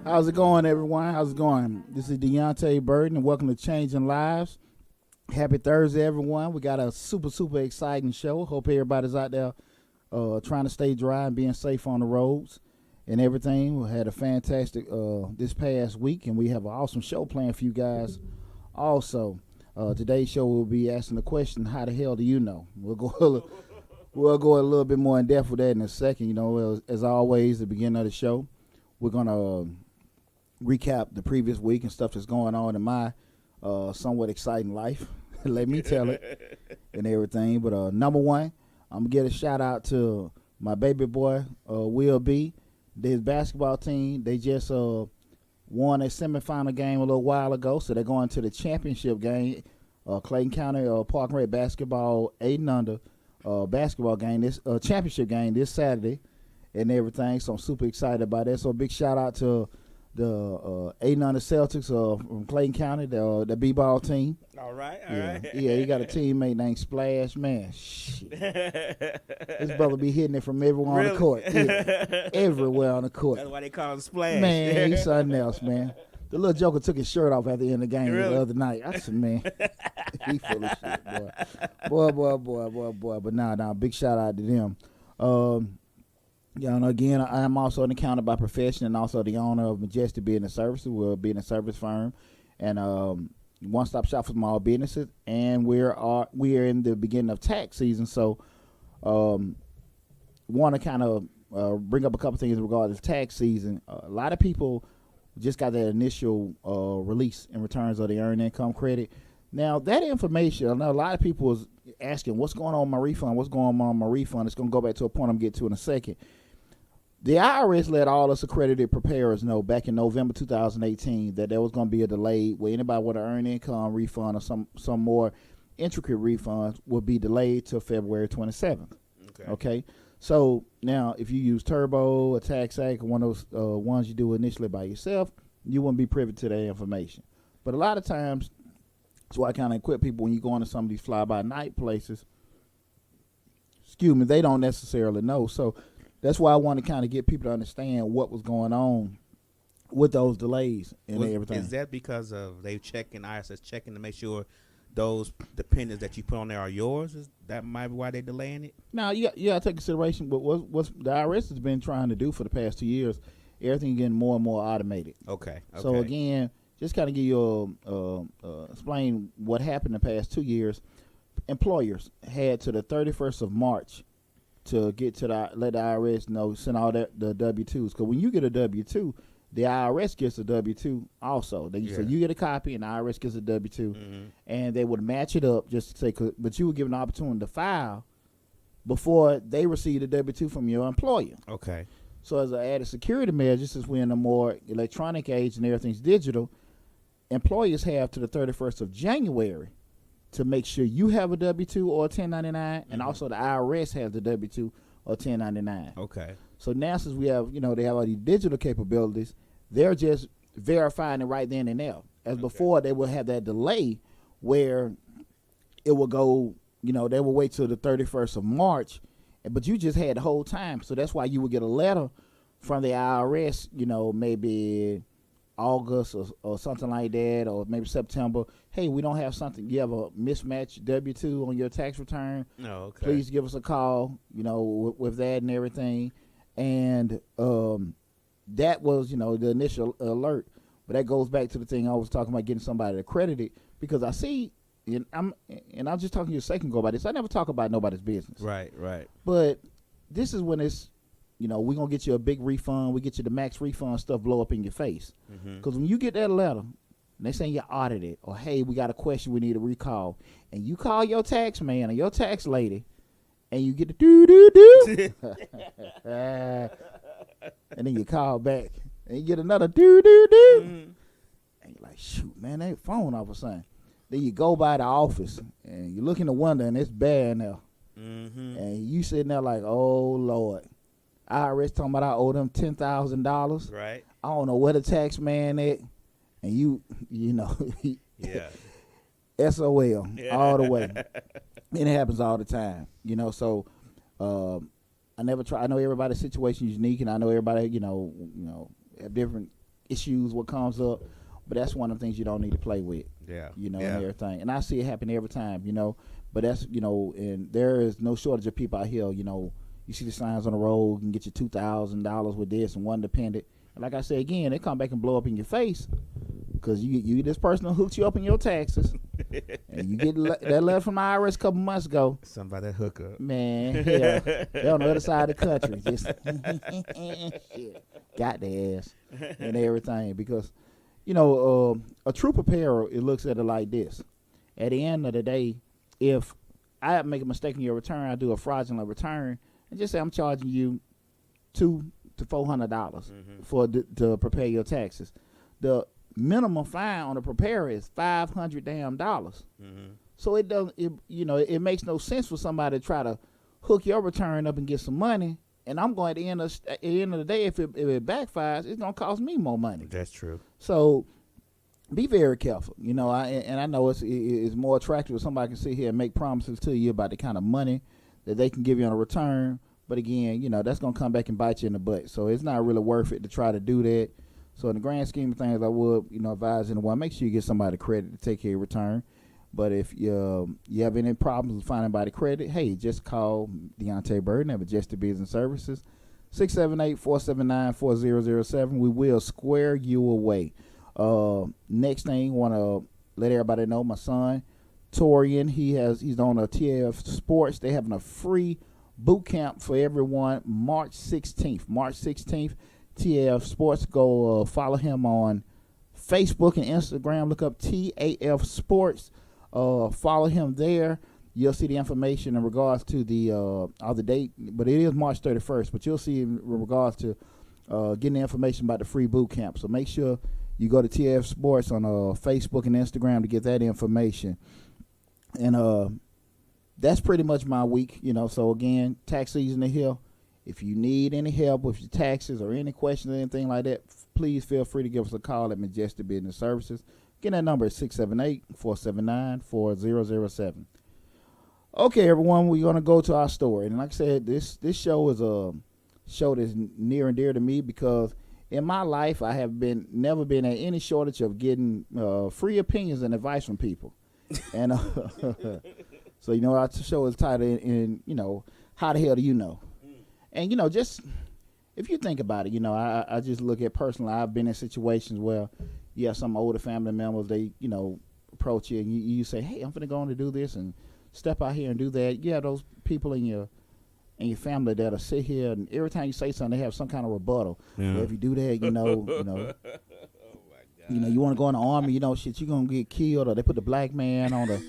How's it going, everyone? How's it going? This is Deonte Burden, and welcome to Changing Lives. Happy Thursday, everyone. We got a super exciting show. Hope everybody's out there trying to stay dry and being safe on the roads and everything. We had a fantastic this past week, and we have an awesome show planned for you guys. Also, today's show will be asking the question, how the hell do you know? We'll go a little bit more in depth with that in a second. You know, as always, at the beginning of the show, we're going to recap the previous week and stuff that's going on in my somewhat exciting life. Let me tell it and everything. But number one, I'm going to give a shout out to my baby boy, Will B. His basketball team, they just won a semifinal game a little while ago, so they're going to the championship game, Clayton County Park and Rec basketball 8 and under basketball game, this championship game this Saturday and everything. So I'm super excited about that. So a big shout out to the 8 and under Celtics from Clayton County, the B-ball team. All right. Yeah, you got a teammate named Splash. Man, shit. This brother be hitting it from everywhere on the court. Yeah, everywhere on the court. That's why they call him Splash. Man, he's something else, man. The little joker took his shirt off at the end of the game Really? the other night. I said, man, he full of shit, boy. But nah, big shout out to them. Again, I am also an accountant by profession and also the owner of Majestic Business Services. We're a business service firm and one-stop shop for small businesses. And we are in the beginning of tax season, so want to kind of bring up a couple things in regards to tax season. A lot of people just got that initial release in returns of the earned income credit. Now, that information, I know a lot of people was asking, what's going on with my refund? What's going on with my refund? It's going to go back to a point I'm going to get to in a second. The IRS let all us accredited preparers know back in November 2018 that there was going to be a delay where anybody with an earned income refund or some more intricate refunds would be delayed till February 27th. Okay? So now if you use Turbo, a Tax Act, or one of those ones you do initially by yourself, you wouldn't be privy to that information. But a lot of times, that's why I kind of equip people when you go into some of these fly-by-night places, they don't necessarily know. So that's why I want to kind of get people to understand what was going on with those delays and everything. Is that because of they checking, IRS checking to make sure those dependents that you put on there are yours? Is that might be why they're delaying it? Now, you got to take consideration, but what's the IRS has been trying to do for the past 2 years, everything getting more and more automated. Okay. So again, just kind of give you explain what happened the past 2 years. Employers had to the 31st of March to get to let the IRS know, send all the W-2s. Because when you get a W-2, the IRS gets a W-2 also. So you get a copy and the IRS gets a W-2. And they would match it up just to say, but you were given an opportunity to file before they receive the W-2 from your employer. Okay. So as an added security measure, since we're in a more electronic age and everything's digital, employers have to the 31st of January to make sure you have a W-2 or a 1099, and also the IRS has the W-2 or 1099. Okay. So now since we have, they have all these digital capabilities, they're just verifying it right then and there. As before, they would have that delay where it will go, they will wait till the 31st of March, but you just had the whole time. So that's why you would get a letter from the IRS, maybe August or something like that, or maybe September. Hey, we don't have something. You have a mismatched W-2 on your tax return. Oh, okay. Please give us a call, with that and everything. And that was, the initial alert. But that goes back to the thing I was talking about, getting somebody accredited, because I see, and I'm just talking to you a second ago about this. I never talk about nobody's business. Right. But this is when it's, we're going to get you a big refund. We get you the max refund stuff blow up in your face. Because when you get that letter, and they say you're audited, or, hey, we got a question we need to recall, and you call your tax man or your tax lady, and you get the do-do-do, and then you call back, and you get another do-do-do, and you're like, shoot, man, that phone off or something. Then you go by the office, and you look in the window, and it's bare now. And you sitting there like, oh, Lord. IRS talking about I owe them $10,000. Right. I don't know where the tax man at, and you know, Yeah. SOL all the way. And it happens all the time, So I never try. I know everybody's situation is unique, and I know everybody, have different issues, what comes up. But that's one of the things you don't need to play with. Yeah. And Yeah. everything. And I see it happen every time, But that's, and there is no shortage of people out here, you see the signs on the road, you can get you $2,000 with this and one dependent. And like I said again, they come back and blow up in your face because you this person who hooked you up in your taxes, and you get that letter from the IRS a couple months ago. Somebody that hook up. Man, yeah, they're on the other side of the country, just got the ass and everything because, a true preparer, it looks at it like this. At the end of the day, if I make a mistake in your return, I do a fraudulent return, and just say I'm charging you $200 to $400 to prepare your taxes. The minimum fine on the preparer is $500 damn dollars. So it doesn't, it makes no sense for somebody to try to hook your return up and get some money. And I'm going at the end of the day, if it backfires, it's gonna cost me more money. That's true. So be very careful. I know it's more attractive if somebody can sit here and make promises to you about the kind of money that they can give you on a return. But again, that's going to come back and bite you in the butt. So it's not really worth it to try to do that. So in the grand scheme of things, I would, advise anyone, make sure you get somebody credit to take care of your return. But if you have any problems with finding anybody credit, hey, just call Deontay Burden at Majestic Business Services, 678-479-4007. We will square you away. Next thing, want to let everybody know, my son, Torian, he's on a TF Sports. They're having a free boot camp for everyone March 16th. TAF Sports. Go follow him on Facebook and Instagram. Look up TAF Sports. Follow him there. You'll see the information in regards to the date, but it is March 31st. But you'll see in regards to getting the information about the free boot camp. So make sure you go to TAF Sports on Facebook and Instagram to get that information. And that's pretty much my week, So again, tax season is here. If you need any help with your taxes or any questions or anything like that, please feel free to give us a call at Majestic Business Services. Again, that number is 678-479-4007. Okay, everyone, we're going to go to our story. And like I said, this show is a show that's near and dear to me because in my life, I have never been at any shortage of getting free opinions and advice from people. And so, our show is titled in how the hell do you know? And, just if you think about it, I just look at personally, I've been in situations where you have some older family members, they, approach you and you say, hey, I'm going to go on to do this and step out here and do that. You have those people in your family that'll sit here and every time you say something, they have some kind of rebuttal. Yeah. Well, if you do that, you want to go in the army, shit, you're going to get killed, or they put the black man on the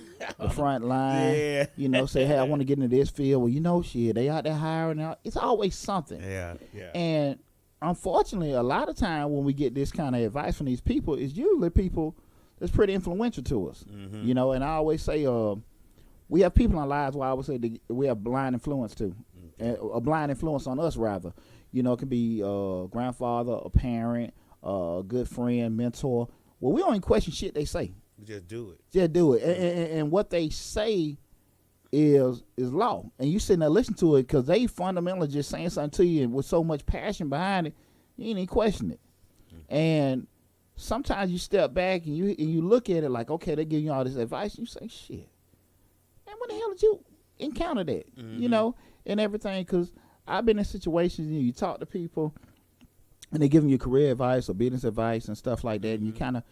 front line, say, hey, I want to get into this field. Well, shit, they out there hiring out. It's always something. Yeah. And unfortunately, a lot of time when we get this kind of advice from these people, it's usually people that's pretty influential to us, and I always say, we have people in our lives where I would say we have blind influence too, a blind influence on us rather. It can be a grandfather, a parent, a good friend, mentor. Well, we don't even question shit they say. We just do it. And what they say is law. And you sitting there listening to it because they fundamentally just saying something to you and with so much passion behind it, you ain't even question it. And sometimes you step back and you look at it like, okay, they give you all this advice. And you say, shit, man, when the hell did you encounter that? And everything. Because I've been in situations, you talk to people and they're giving you career advice or business advice and stuff like that. And you kind of,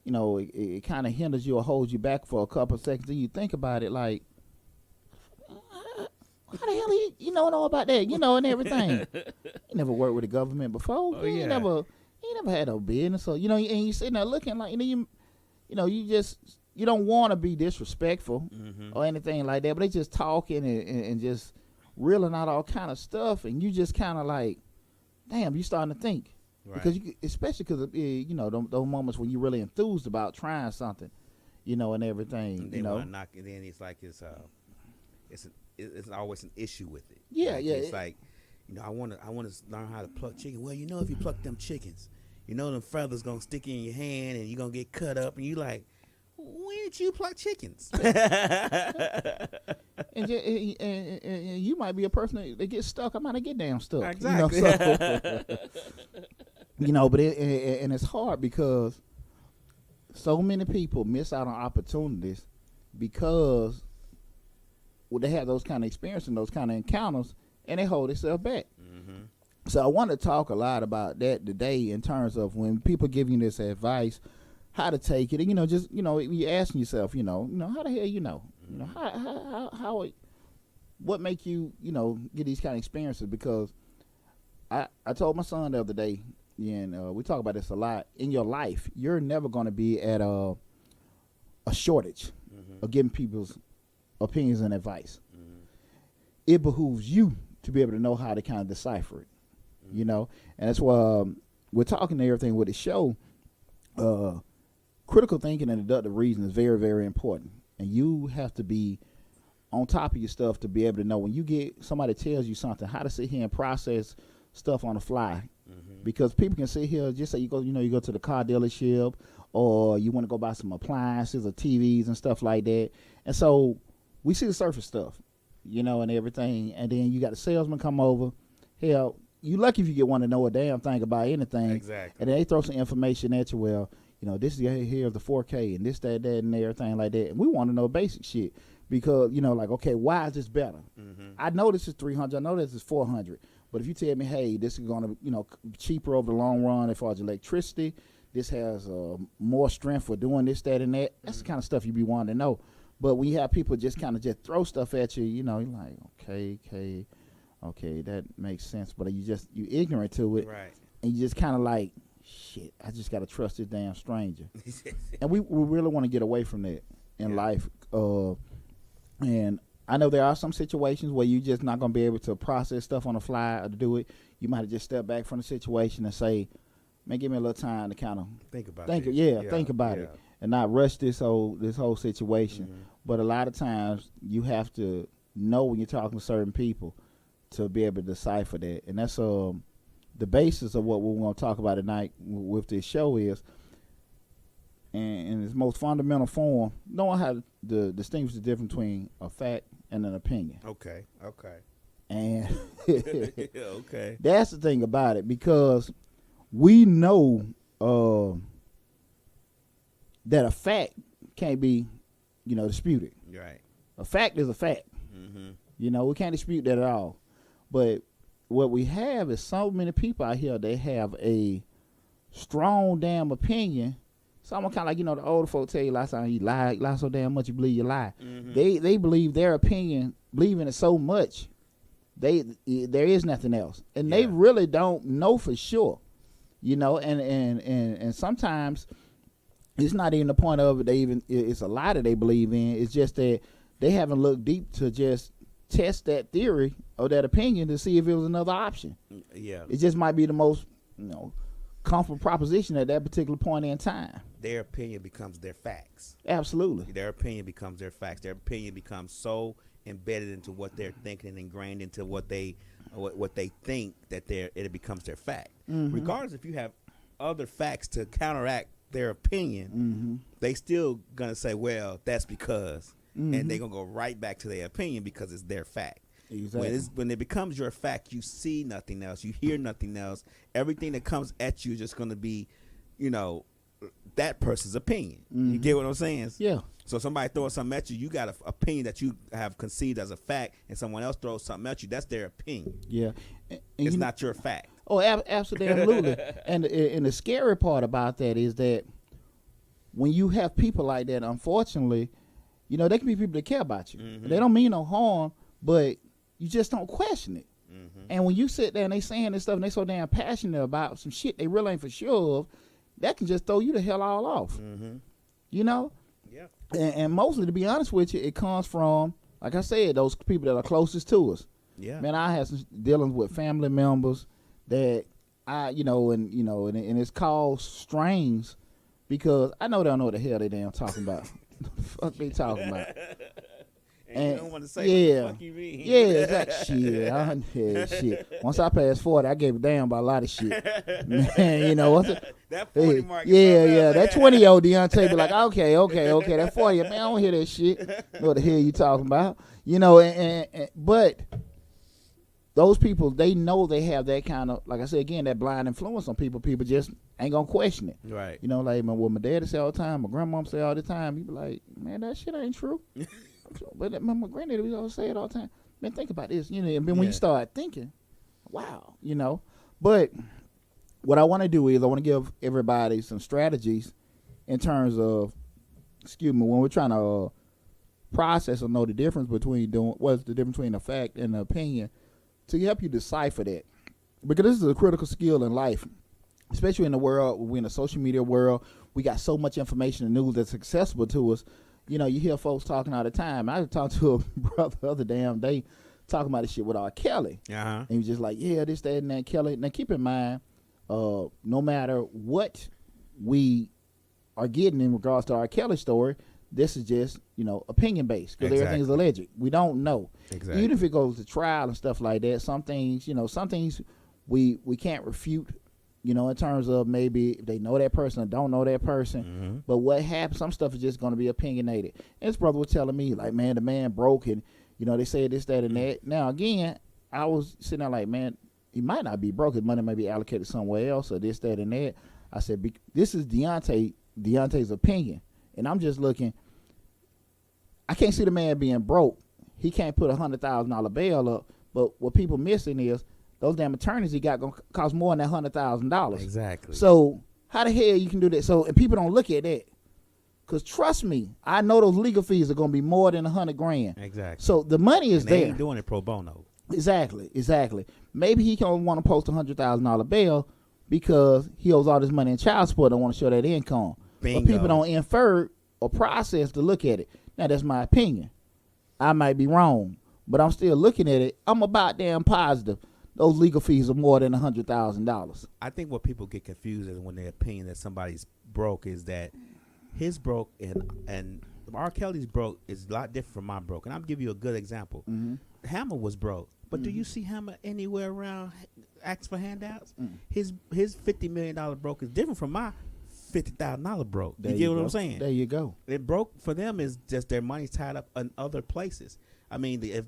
it kind of hinders you or holds you back for a couple of seconds. Then you think about it like, how the hell you know about that? And everything. You never worked with the government before. Oh, you never had no business. So, and you sitting there looking like, you don't want to be disrespectful or anything like that. But they just talking and just reeling out all kind of stuff. And you just kind of like, damn, you starting to think. Right. Because especially because, those moments when you're really enthused about trying something, and everything. And they want to knock it in. It's like it's always an issue with it. Yeah, like, yeah. It's like, I want to learn how to pluck chicken. Well, if you pluck them chickens, them feathers gonna stick in your hand and you're gonna get cut up. And you like, when did you pluck chickens? and you might be a person that gets stuck. I might not get damn stuck. Exactly. But and it's hard because so many people miss out on opportunities because they have those kind of experiences and those kind of encounters, and they hold themselves back. Mm-hmm. So I want to talk a lot about that today in terms of when people give you this advice, how to take it, and you're asking yourself, how the hell how what make you get these kind of experiences? Because I told my son the other day, and we talk about this a lot. In your life, you're never going to be at a shortage of giving people's opinions and advice. It behooves you to be able to know how to kind of decipher it, and that's why we're talking to everything with the show. Critical thinking and deductive reasoning is very, very important, and you have to be on top of your stuff to be able to know when you get somebody tells you something, how to sit here and process stuff on the fly. Because people can sit here, just say you go to the car dealership, or you want to go buy some appliances or TVs and stuff like that, and so we see the surface stuff, and everything, and then you got the salesman come over. Hell, you lucky if you get one to know a damn thing about anything. Exactly. And then they throw some information at you. Well, this is here's the 4K and this, that, and everything like that. And we want to know basic shit because, okay, why is this better? I know this is 300. I know this is 400. But if you tell me, hey, this is going to, cheaper over the long run as far as electricity, this has more strength for doing this, that, and that. That's the kind of stuff you be wanting to know. But when you have people just kind of just throw stuff at you, you're like, okay, that makes sense. But you ignorant to it. Right. And you just kind of like, shit, I just got to trust this damn stranger. And we really want to get away from that in life. And I know there are some situations where you just not going to be able to process stuff on the fly or to do it. You might have just step back from the situation and say, man, give me a little time to kind of think about it. Think about it and not rush this whole situation. But a lot of times you have to know when you're talking to certain people to be able to decipher that. And that's the basis of what we're going to talk about tonight with this show is, and in its most fundamental form, knowing how to distinguish the difference between a fact and an opinion. Okay. And okay. That's the thing about it, because we know that a fact can't be, disputed. Right. A fact is a fact. We can't dispute that at all. But what we have is so many people out here, they have a strong damn opinion. Someone kind of like, the older folk tell you last time you lie so damn much you believe you lie. They believe their opinion, believe in it so much, there is nothing else. And they really don't know for sure. And sometimes it's not even the point of it, it's a lie that they believe in. It's just that they haven't looked deep to just test that theory or that opinion to see if it was another option. Yeah. It just might be the most, comfortable proposition at that particular point in time. Their opinion becomes their facts. Absolutely. Their opinion becomes their facts. Their opinion becomes so embedded into what they're thinking and ingrained into what they think that it becomes their fact. Regardless if you have other facts to counteract their opinion, they still gonna say, well, that's because, and they're gonna go right back to their opinion because it's their fact. Exactly. When it becomes your fact, you see nothing else, you hear nothing else. Everything that comes at you is just gonna be, that person's opinion. You get what I'm saying? Yeah. So somebody throwing something at you, you got an opinion that you have conceived as a fact, and someone else throws something at you, that's their opinion. Yeah. And it's not your fact. Oh, absolutely. And the scary part about that is that when you have people like that, unfortunately, they can be people that care about you. They don't mean no harm, but you just don't question it. And when you sit there and they saying this stuff and they so damn passionate about some shit they really ain't for sure of, that can just throw you the hell all off. Yeah. And mostly, to be honest with you, it comes from, like I said, those people that are closest to us. Yeah. Man, I have some dealings with family members that and it's called strains because I know they don't know what the hell they damn talking about. What the fuck they talking about? And you don't want to say what the fuck you mean. Yeah, exactly. Shit. Once I passed 40, I gave a damn about a lot of shit. Man, what's it? That 40 mark. Yeah. That 20-year-old Deontay be like, okay. That 40, man, I don't hear that shit. Know what the hell you talking about? But those people, they know they have that kind of, like I said again, that blind influence on people. People just ain't gonna question it. Right. You know, like what my daddy say all the time, my grandmom say all the time. You be like, man, that shit ain't true. But my granddaddy was always say it all the time. Man, think about this. You know, and then when you start thinking, wow, you know. But what I want to do is I want to give everybody some strategies in terms of, when we're trying to process or know the difference between what's the difference between a fact and an opinion, to help you decipher that. Because this is a critical skill in life, especially in the world, we're in a social media world. We got so much information and news that's accessible to us. You know, you hear folks talking all the time. I talked to a brother the other damn day talking about this shit with R. Kelly. And he was just like, yeah, this, that, and that, Kelly. Now, keep in mind, no matter what we are getting in regards to R. Kelly story, this is just, you know, opinion-based, because everything is alleged. We don't know. Exactly. Even if it goes to trial and stuff like that, some things, you know, we can't refute, you know, in terms of maybe if they know that person or don't know that person. But what happens, some stuff is just going to be opinionated. And his brother was telling me, like, man, the man broke, and, you know, they said this, that, and that. Now, again, I was sitting there like, man, he might not be broke. His money may be allocated somewhere else or this, that, and that. I said, this is Deontay's opinion. And I'm just looking, I can't see the man being broke. He can't put $100,000 bail up. But what people missing is those damn attorneys he got going to cost more than that $100,000. Exactly. So how the hell you can do that? So, and people don't look at that. Because trust me, I know those legal fees are going to be more than $100,000. Exactly. So the money is there. They ain't doing it pro bono. Exactly. Maybe he can want to post $100,000 bail because he owes all this money in child support. Don't want to show that income. Bingo. But people don't infer or process to look at it. Now, that's my opinion. I might be wrong, but I'm still looking at it. I'm about damn positive those legal fees are more than $100,000. I think what people get confused is when their opinion that somebody's broke is that his broke and R. Kelly's broke is a lot different from my broke. And I'll give you a good example. Hammer was broke, but do you see Hammer anywhere around asking for handouts? His $50 million broke is different from my $50,000 broke. You get what I'm saying? There you go. It broke for them is just their money's tied up in other places. I mean, if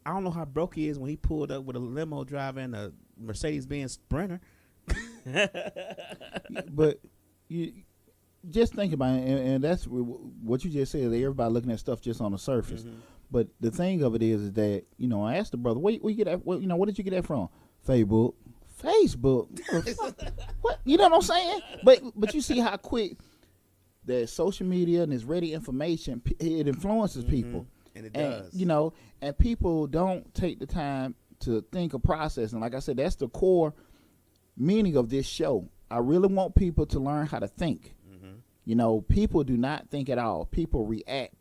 I don't know how broke he is when he pulled up with a limo driver and a Mercedes-Benz Sprinter. But you just think about it, and that's what you just said. Everybody looking at stuff just on the surface. But the thing of it is that, you know, I asked the brother, where you get that? Where did you get that from? Facebook. What? You know what I'm saying? But you see how quick that social media and this ready information, it influences people. And it does. You know, and people don't take the time to think or process. And like I said, that's the core meaning of this show. I really want people to learn how to think. You know, people do not think at all. People react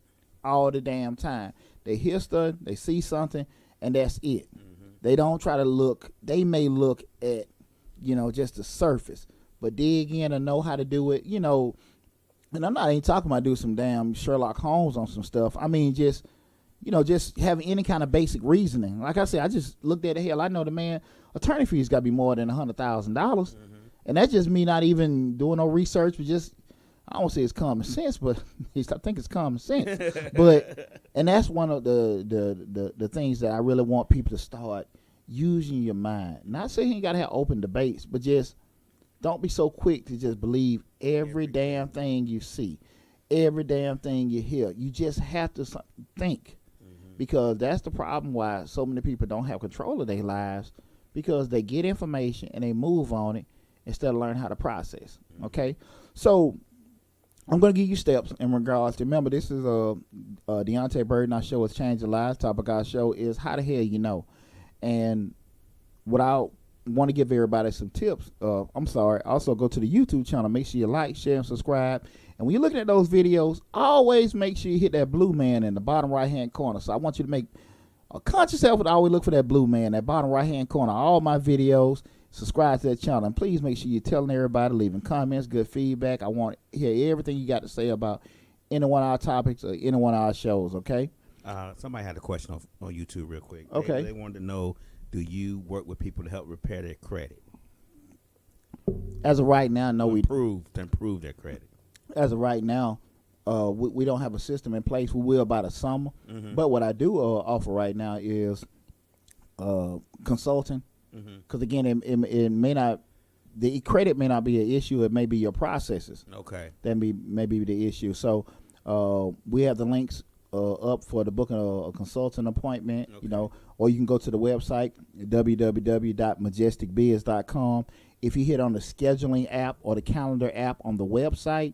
all the damn time. They hear stuff, they see something, and that's it. They don't try to look. They may look at, you know, just the surface, but dig in and know how to do it. You know, and I'm not even talking about do some damn Sherlock Holmes on some stuff. I mean, just, you know, just having any kind of basic reasoning. Like I said, I just looked at the hell. I know the man attorney fees got to be more than $100,000, and that's just me not even doing no research, but just, I don't say it's common sense, but I think it's common sense. But and that's one of the things that I really want people to start using your mind. Not saying you gotta have open debates, but just don't be so quick to just believe every damn thing you see, every damn thing you hear. You just have to think, because that's the problem why so many people don't have control of their lives, because they get information and they move on it instead of learn how to process. Okay, so I'm going to give you steps in regards to, remember, this is Deonte Burden. Our show is Changing Lives. Topic of our show is how the hell you know. And what I want to give everybody some tips. Also go to the YouTube channel. Make sure you like, share, and subscribe. And when you're looking at those videos, always make sure you hit that blue man in the bottom right-hand corner. So I want you to make a conscious effort to always look for that blue man, that bottom right-hand corner. All my videos. Subscribe to that channel, and please make sure you're telling everybody, leaving comments, good feedback. I want to hear everything you got to say about any one of our topics or any one of our shows, okay? Somebody had a question on YouTube real quick. Okay. They wanted to know, do you work with people to help repair their credit? As of right now, no, we to improve their credit. As of right now, we don't have a system in place. We will by the summer. But what I do offer right now is consulting, Mm-hmm. because again, it may not, the credit may not be an issue. It may be your processes Okay. that may be the issue. So we have the links up for the booking a consultant appointment, Okay. or you can go to the website www.majesticbiz.com. If you hit on the scheduling app or the calendar app on the website,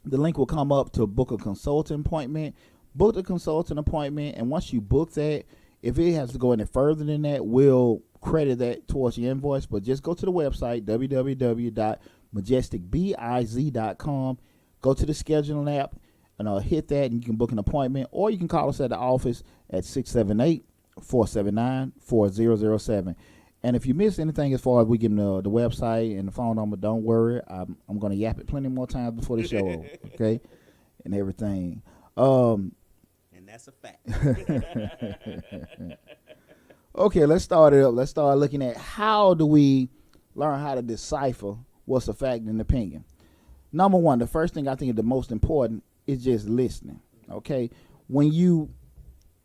the link will come up to book a consultant appointment. Book the consultant appointment, and once you book that, if it has to go any further than that, we'll credit that towards your invoice. But just go to the website www.majesticbiz.com. Go to the scheduling app and hit that, and you can book an appointment, or you can call us at the office at 678-479-4007. And if you miss anything as far as we give them the website and the phone number, don't worry. I'm going to yap it plenty more times before the show, okay, and everything. And that's a fact. Okay, let's start it up. Let's start looking at how do we learn how to decipher what's a fact and opinion. Number one, the first thing I think is the most important is just listening. Okay, when you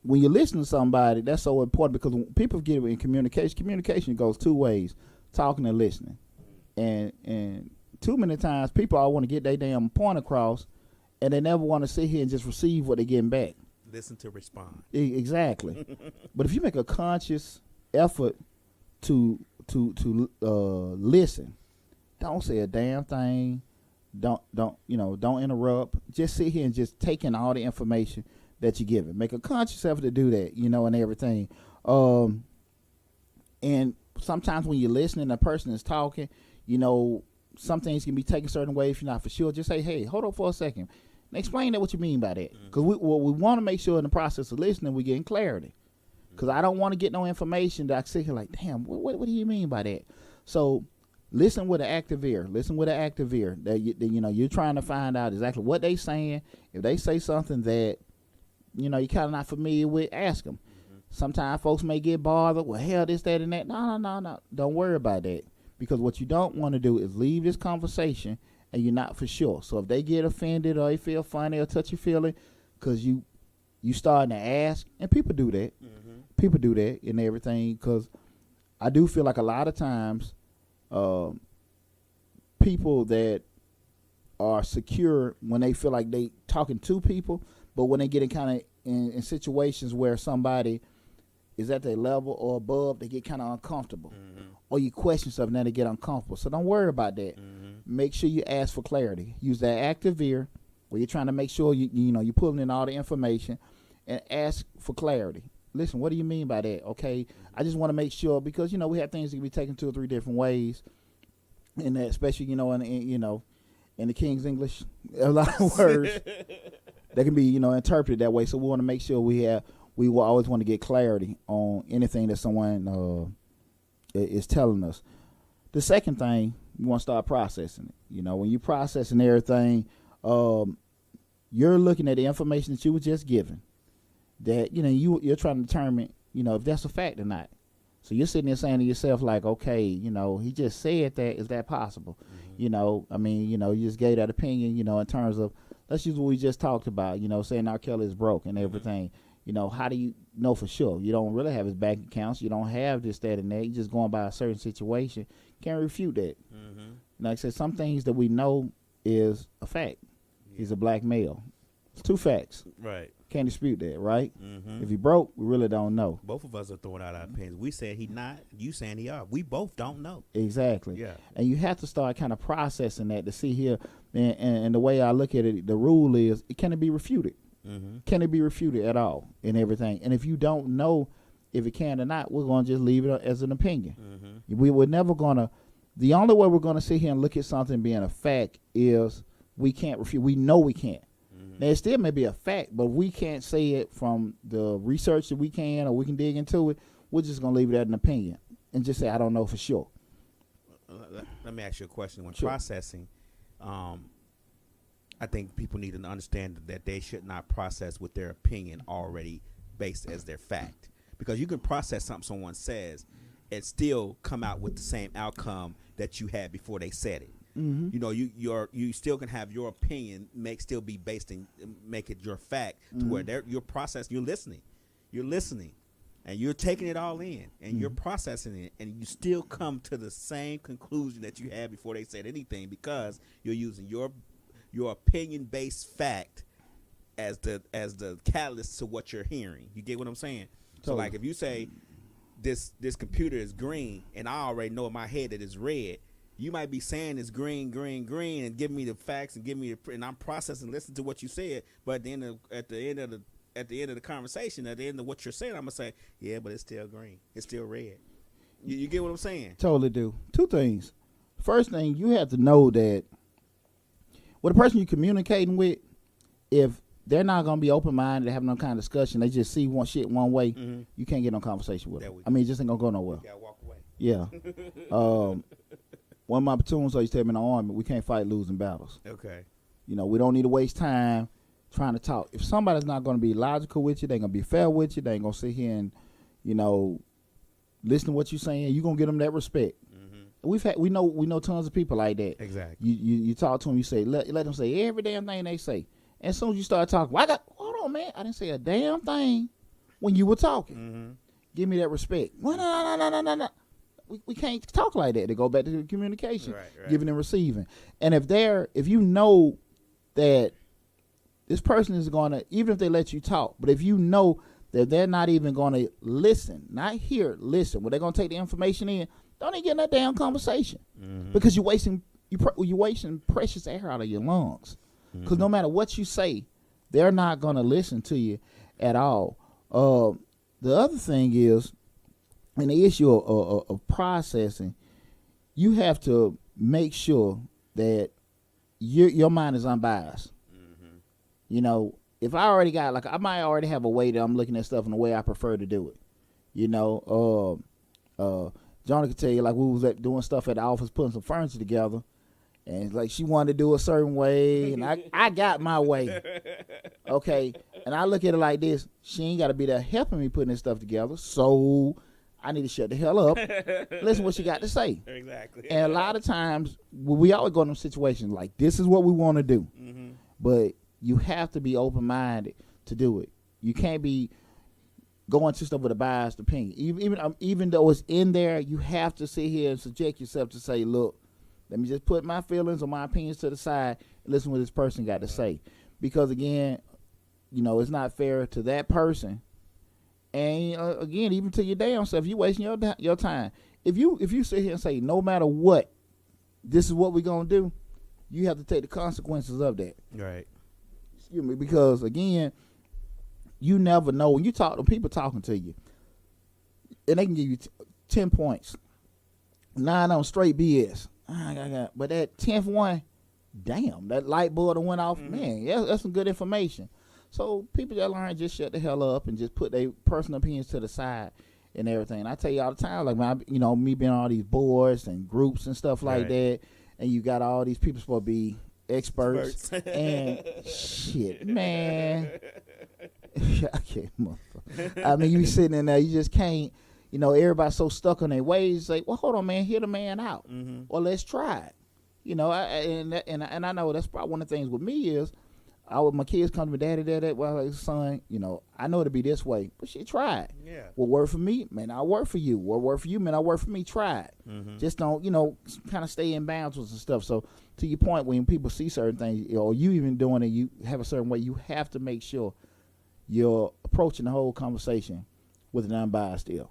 listen to somebody, that's so important, because when people get it in communication goes two ways: talking and listening. And too many times people all want to get their damn point across, and they never want to sit here and just receive what they're getting back. Listen to respond. Exactly. But if you make a conscious effort to listen, don't say a damn thing. Don't interrupt. Just sit here and just take in all the information that you give it. Make a conscious effort to do that, and everything. And sometimes when you're listening, a person is talking, some things can be taken a certain way. If you're not for sure, just say, hey, hold on for a second. And explain that what you mean by that. Because we want to make sure in the process of listening, we're getting clarity. Because I don't want to get no information that I sit here like, damn, what do you mean by that? So listen with an active ear. Listen with an active ear. That you're trying to find out exactly what they saying. If they say something that you're kind of not familiar with, ask them. Sometimes folks may get bothered. Well, hell, this, that, and that. No. Don't worry about that. Because what you don't want to do is leave this conversation and you're not for sure. So if they get offended or they feel funny or touch your feeling because you starting to ask, and people do that. People do that and everything, because I do feel like a lot of times people that are secure when they feel like they talking to people, but when they get in situations where somebody is at their level or above, they get kind of uncomfortable. Or you question something, then they get uncomfortable. So don't worry about that. Make sure you ask for clarity. Use that active ear where you're trying to make sure you're pulling in all the information, and ask for clarity. Listen, what do you mean by that? Okay, I just want to make sure, because we have things that can be taken 2 or 3 different ways, and that, especially in the King's English, a lot of words that can be interpreted that way. So we want to make sure we will always want to get clarity on anything that someone is telling us. The second thing, you want to start processing it. When you're processing everything, you're looking at the information that you were just given, that you're trying to determine if that's a fact or not. So you're sitting there saying to yourself like, okay, he just said that. Is that possible? You just gave that opinion, in terms of, let's use what we just talked about, saying R. Kelly is broke and everything. How do you know for sure? You don't really have his bank accounts. You don't have this, that, and that. You're just going by a certain situation. Can't refute that. Like I said, some things that we know is a fact. He's a black male. It's 2 facts. Right. Can't dispute that, right? If he broke, we really don't know. Both of us are throwing out our opinions. We said he not. You saying he are. We both don't know. Exactly. Yeah. And you have to start kind of processing that to see here. And the way I look at it, the rule is, can it be refuted? Can it be refuted at all and everything? And if you don't know if it can or not, we're going to just leave it as an opinion. We're never going to. The only way we're going to sit here and look at something being a fact is we can't refute. We know we can't. Now, it still may be a fact, but we can't say it from the research that we can, or we can dig into it. We're just going to leave it as an opinion and just say, I don't know for sure. Let me ask you a question. When Sure. processing, I think people need to understand that they should not process with their opinion already based as their fact. Because you can process something someone says and still come out with the same outcome that you had before they said it. You still can have your opinion still be based in, make it your fact to where you're processing, you're listening. and you're taking it all in, and you're processing it, and you still come to the same conclusion that you had before they said anything, because you're using your opinion based fact as the catalyst to what you're hearing. You get what I'm saying? So like if you say this computer is green, and I already know in my head that it's red, you might be saying it's green, and giving me the facts and and I'm processing, listening to what you said. But at the end of the conversation, at the end of what you're saying, I'm gonna say, yeah, but it's still green, it's still red. You get what I'm saying? Totally do. Two things. First thing, you have to know that with the person you're communicating with, if they're not going to be open-minded to have no kind of discussion, they just see one way, you can't get no conversation with them. I mean, it just ain't going to go nowhere. You got to walk away. Yeah. One of my platoons always tell me in the Army, we can't fight losing battles. Okay. You know, we don't need to waste time trying to talk. If somebody's not going to be logical with you, they ain't going to be fair with you, they ain't going to sit here and, you know, listen to what you're saying, you're going to give them that respect. We know tons of people like that. Exactly. You talk to them, you say, let them say every damn thing they say. And as soon as you start talking, hold on, man, I didn't say a damn thing when you were talking. Give me that respect. No. We can't talk like that. They go back to the communication, right. Giving and receiving. And if you know that this person is going to, even if they let you talk, but if you know that they're not even going to listen, not hear, listen, they're going to take the information in, don't even get in that damn conversation, because you're wasting precious air out of your lungs. Because no matter what you say, they're not going to listen to you at all. The other thing is, in the issue of processing, you have to make sure that your mind is unbiased. You know, if I already got, I might already have a way that I'm looking at stuff in the way I prefer to do it. You know, Johnny could tell you, we was doing stuff at the office, putting some furniture together, and she wanted to do a certain way, and I got my way. Okay, and I look at it like this: she ain't got to be there helping me putting this stuff together, so I need to shut the hell up. Listen what she got to say. Exactly. And a lot of times, we always go in situations like, this is what we want to do, but you have to be open-minded to do it. You can't be going to stuff with a biased opinion. Even though it's in there, you have to sit here and subject yourself to say, look, let me just put my feelings or my opinions to the side and listen to what this person got to say. Because, again, you know, it's not fair to that person. And, again, even to your damn self, you wasting your time. If you sit here and say, no matter what, this is what we're going to do, you have to take the consequences of that. Right. Excuse me, because, again, you never know. When you talk to people talking to you, and they can give you 10 points, 9 on straight BS. But that 10th one, damn, that light bulb that went off, man, that's some good information. So people that learn, just shut the hell up and just put their personal opinions to the side and everything. And I tell you all the time, me being on all these boards and groups and stuff like that, and you got all these people supposed to be experts. And shit, man. I can't, motherfucker. I mean, you be sitting in there, you just can't, everybody's so stuck on their ways. Like, well, hold on, man, hear the man out. Or let's try it. And I know that's probably one of the things with me is, my kids come to me, daddy, well, son, I know it'll be this way, but she tried. Yeah. What worked for me, man, I'll work for you. What worked for you, man, I'll work for me. Try it. Just don't, kind of stay in bounds with some stuff. So to your point, when people see certain things, or you even doing it, you have a certain way, you have to make sure you're approaching the whole conversation with an unbiased ear.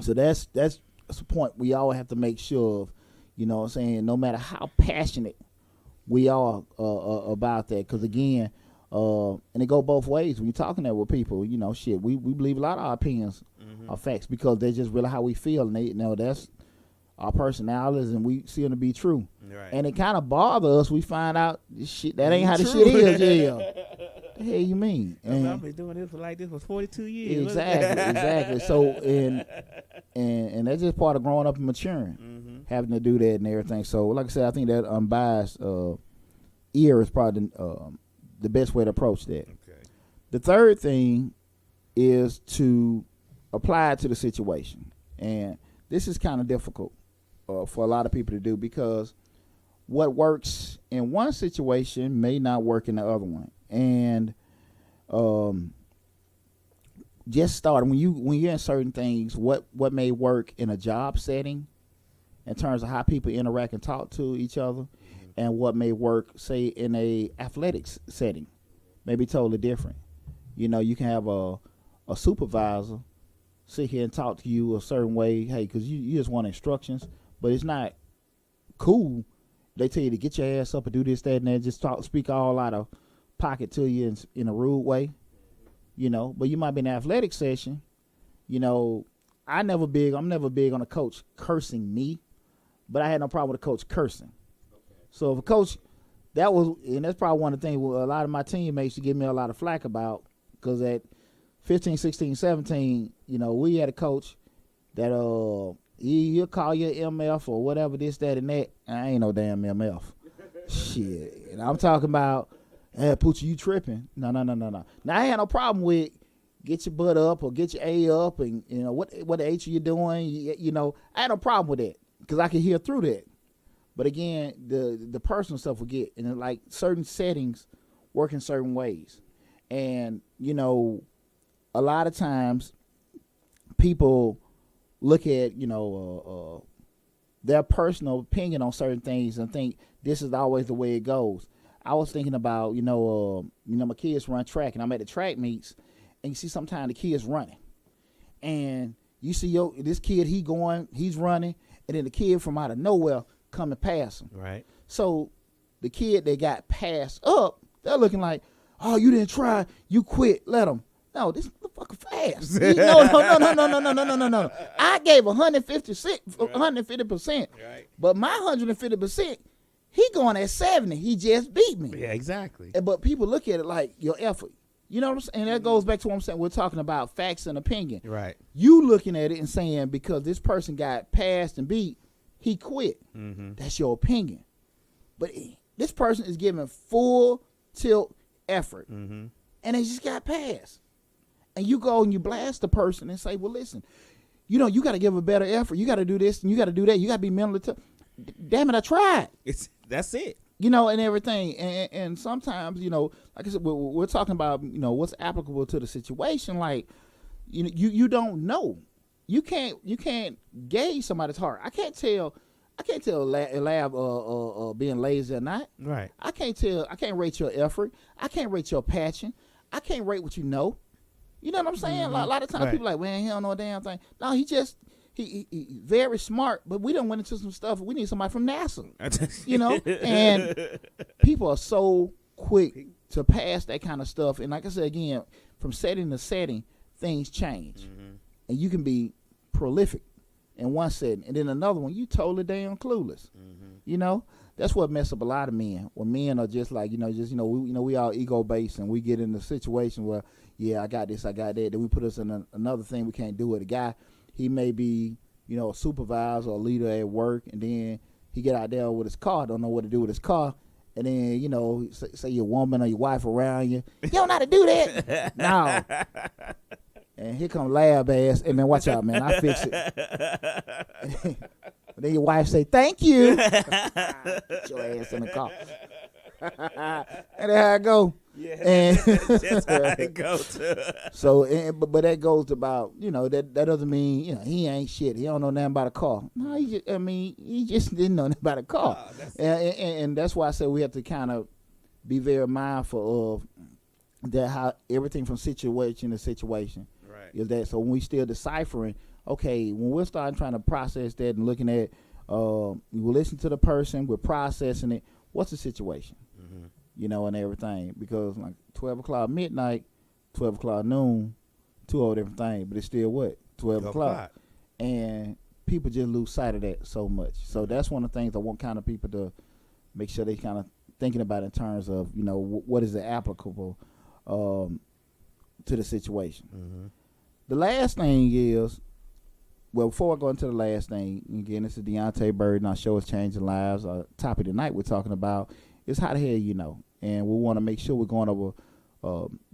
So that's a point we all have to make sure of, what I'm saying, no matter how passionate we are about that, because again, and it go both ways when you're talking there with people. We believe a lot of our opinions are facts because they're just really how we feel, and they that's our personalities, and we see them to be true. Right. And it kind of bothers us. We find out this shit that ain't how the shit is. Yeah. The hell you mean? I've been doing this for 42 years. Exactly. So and that's just part of growing up and maturing, having to do that and everything. So like I said, I think that unbiased ear is probably the best way to approach that. Okay. The third thing is to apply it to the situation, and this is kind of difficult for a lot of people to do because what works in one situation may not work in the other one. And just starting when you're in certain things, what may work in a job setting in terms of how people interact and talk to each other, and what may work, say, in a athletics setting, may be totally different. You know, you can have a supervisor sit here and talk to you a certain way, hey, because you just want instructions, but it's not cool. They tell you to get your ass up and do this, that, and that, just speak all out of pocket to you in a rude way, you know. But you might be in an athletic session, you know. I'm never big on a coach cursing me, but I had no problem with a coach cursing. Okay. So if a coach, and that's probably one of the things a lot of my teammates used to give me a lot of flack about, because at 15, 16, 17, you know, we had a coach that he'll call you MF or whatever, this, that, and that. I ain't no damn MF. Shit. And I'm talking about, hey, Poochie, you tripping. No. Now, I had no problem with get your butt up or get your A up, and, you know, what the H are you doing? You know, I had no problem with that because I could hear through that. But again, the personal stuff will get, and like certain settings work in certain ways. And, you know, a lot of times people look at, you know, their personal opinion on certain things and think this is always the way it goes. I was thinking about, you know, my kids run track, and I'm at the track meets, and you see sometimes the kids running, and you see this kid, he's running, and then the kid from out of nowhere coming past him. Right. So the kid that got passed up, they're looking like, oh, you didn't try, you quit, let him. No, this motherfucker fast. No. I gave 150%, right. But my 150%, he going at 70. He just beat me. Yeah, exactly. But people look at it like your effort. You know what I'm saying? And that goes back to what I'm saying. We're talking about facts and opinion. Right. You looking at it and saying because this person got passed and beat, he quit. Mm-hmm. That's your opinion. But this person is giving full tilt effort, mm-hmm. and they just got passed. And you go and you blast the person and say, well, listen, you know, you got to give a better effort. You got to do this and you got to do that. You got to be mentally tough. Damn it, I tried. That's it. You know, and everything. And sometimes, you know, like I said, we're talking about, you know, what's applicable to the situation. Like, you know, you don't know. You can't gauge somebody's heart. I can't tell lab being lazy or not. Right. I can't rate your effort. I can't rate your passion. I can't rate what you know. You know what I'm saying? Mm-hmm. A lot of times people are like, man, he don't know a damn thing. No, he very smart, but we done went into some stuff. We need somebody from NASA, you know? And people are so quick to pass that kind of stuff. And like I said, again, from setting to setting, things change. Mm-hmm. And you can be prolific in one setting, and then another one, you totally damn clueless. Mm-hmm. You know? That's what mess up a lot of men. When men are just like, we all ego based, and we get in a situation where, yeah, I got this, I got that. Then we put us in another thing we can't do with a guy. He may be, you know, a supervisor or a leader at work, and then he get out there with his car, don't know what to do with his car, and then, you know, say your woman or your wife around you, you don't know how to do that. No. And here come lab ass, and man, watch out, man, I fix it. Then your wife say, thank you. Put your ass in the car. And that's how I go. Yeah, and that's how I go too. So, but that goes about, you know, that doesn't mean, you know, he ain't shit. He don't know nothing about a car. No, he just didn't know nothing about a car. And that's why I say we have to kind of be very mindful of that, how everything from situation to situation. Right. Is that, so when we still deciphering, okay, when we're starting trying to process that and looking at, we listen to the person, we're processing it. What's the situation? Mm-hmm. You know, and everything. Because like 12 o'clock midnight, 12 o'clock noon, two whole different things. But it's still what? 12 o'clock. And people just lose sight of that so much. So that's one of the things I want kind of people to make sure they kind of thinking about in terms of, you know, what is applicable to the situation. Mm-hmm. The last thing is, well, before I go into the last thing, again, this is Deontay Burden. Our show is Changing Lives. Our topic tonight we're talking about is how the hell you know. And we want to make sure we're going over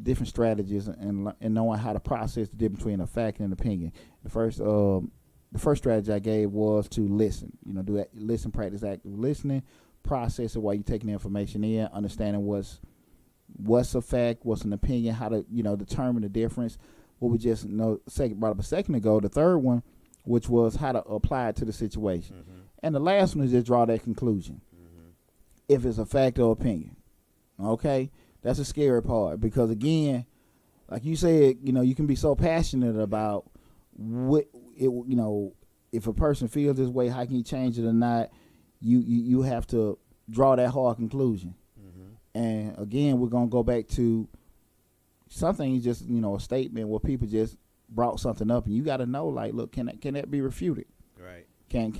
different strategies and knowing how to process the difference between a fact and an opinion. The first strategy I gave was to listen. You know, listen, practice active listening, process it while you're taking the information in, understanding what's a fact, what's an opinion, how to, you know, determine the difference. what we just brought up a second ago. The third one, which was how to apply it to the situation. Mm-hmm. And the last one is just draw that conclusion. Mm-hmm. If it's a fact or opinion. Okay? That's a scary part because, again, like you said, you can be so passionate about what it, if a person feels this way, how can you change it or not? You have to draw that hard conclusion. Mm-hmm. And again, we're gonna go back to something just a statement where people just brought something up, and you got to know, like, look, can that be refuted? Right. Can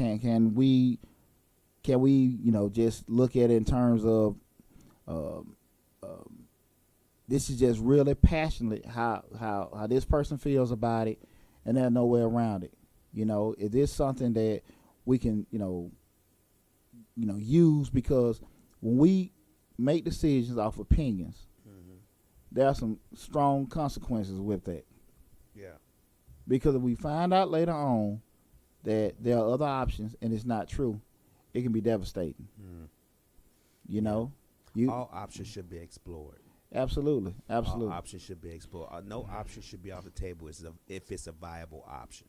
we just look at it in terms of this is just really passionate how this person feels about it, and there's no way around it. Is this something that we can use? Because when we make decisions off opinions, mm-hmm. there are some strong consequences with that. Yeah. Because if we find out later on that there are other options and it's not true, it can be devastating. Mm. All options should be explored. Absolutely. All options should be explored. No option should be off the table if it's a viable option.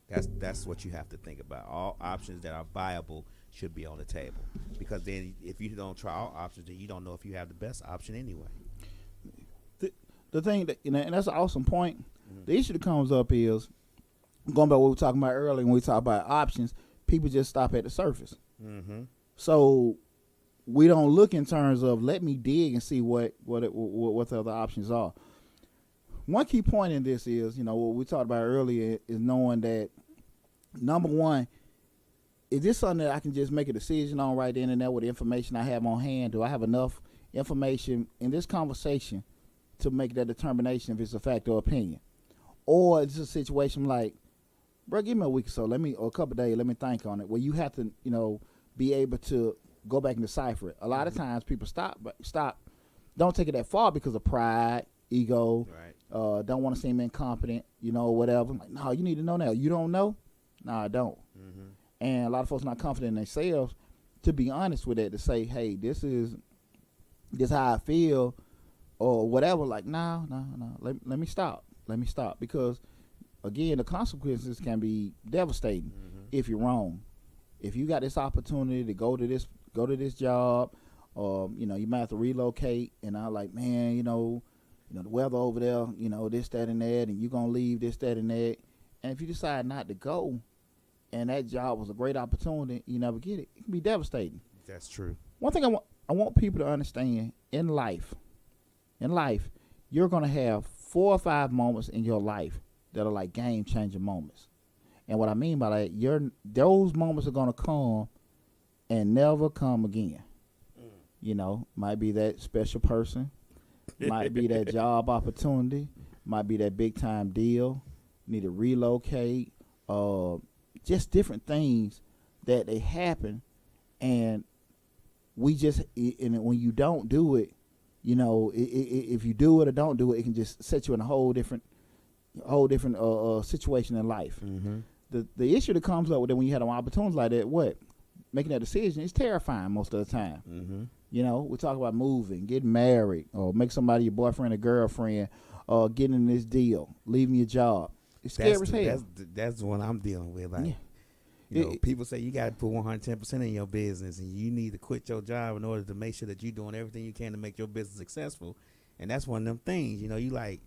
That's what you have to think about. All options that are viable should be on the table, because then if you don't try all options, then you don't know if you have the best option anyway. The thing that, and that's an awesome point. Mm-hmm. The issue that comes up is, going back to what we were talking about earlier, when we talk about options, people just stop at the surface. Mm-hmm. So we don't look in terms of, let me dig and see what the other options are. One key point in this is, what we talked about earlier is knowing that, number one, is this something that I can just make a decision on right then and there with the information I have on hand? Do I have enough information in this conversation to make that determination if it's a fact or opinion? Or is it a situation like, bro, give me a week or so, or a couple of days, let me think on it, where you have to, be able to go back and decipher it. A lot of times people stop, don't take it that far because of pride, ego, right. Don't want to seem incompetent, whatever. I'm like, no, you need to know now. You don't know? No, I don't. Mm-hmm. And a lot of folks not confident in themselves to be honest with it, to say, hey, this is how I feel or whatever. Like, no, let me stop. Because, again, the consequences can be devastating if you're wrong. If you got this opportunity to go to this job, you might have to relocate, and I'm like, man, the weather over there, this, that, and that, and you're going to leave this, that, and that. And if you decide not to go, and that job was a great opportunity, you never get it, it can be devastating. That's true. One thing I want people to understand, in life, you're going to have 4 or 5 moments in your life that are like game-changing moments. And what I mean by that, those moments are going to come and never come again. Might be that special person, might be that job opportunity, might be that big-time deal, need to relocate, just different things that they happen, and we just, and when you don't do it, if you do it or don't do it, it can just set you in a whole different situation in life. Mm-hmm. The issue that comes up with it when you have an opportunity like that, making that decision is terrifying most of the time. Mm-hmm. We talk about moving, getting married, or make somebody your boyfriend or girlfriend, or getting in this deal, leaving your job. It's scary as hell. That's what I'm dealing with. Like, people say you got to put 110% in your business, and you need to quit your job in order to make sure that you're doing everything you can to make your business successful. And that's one of them things. You like,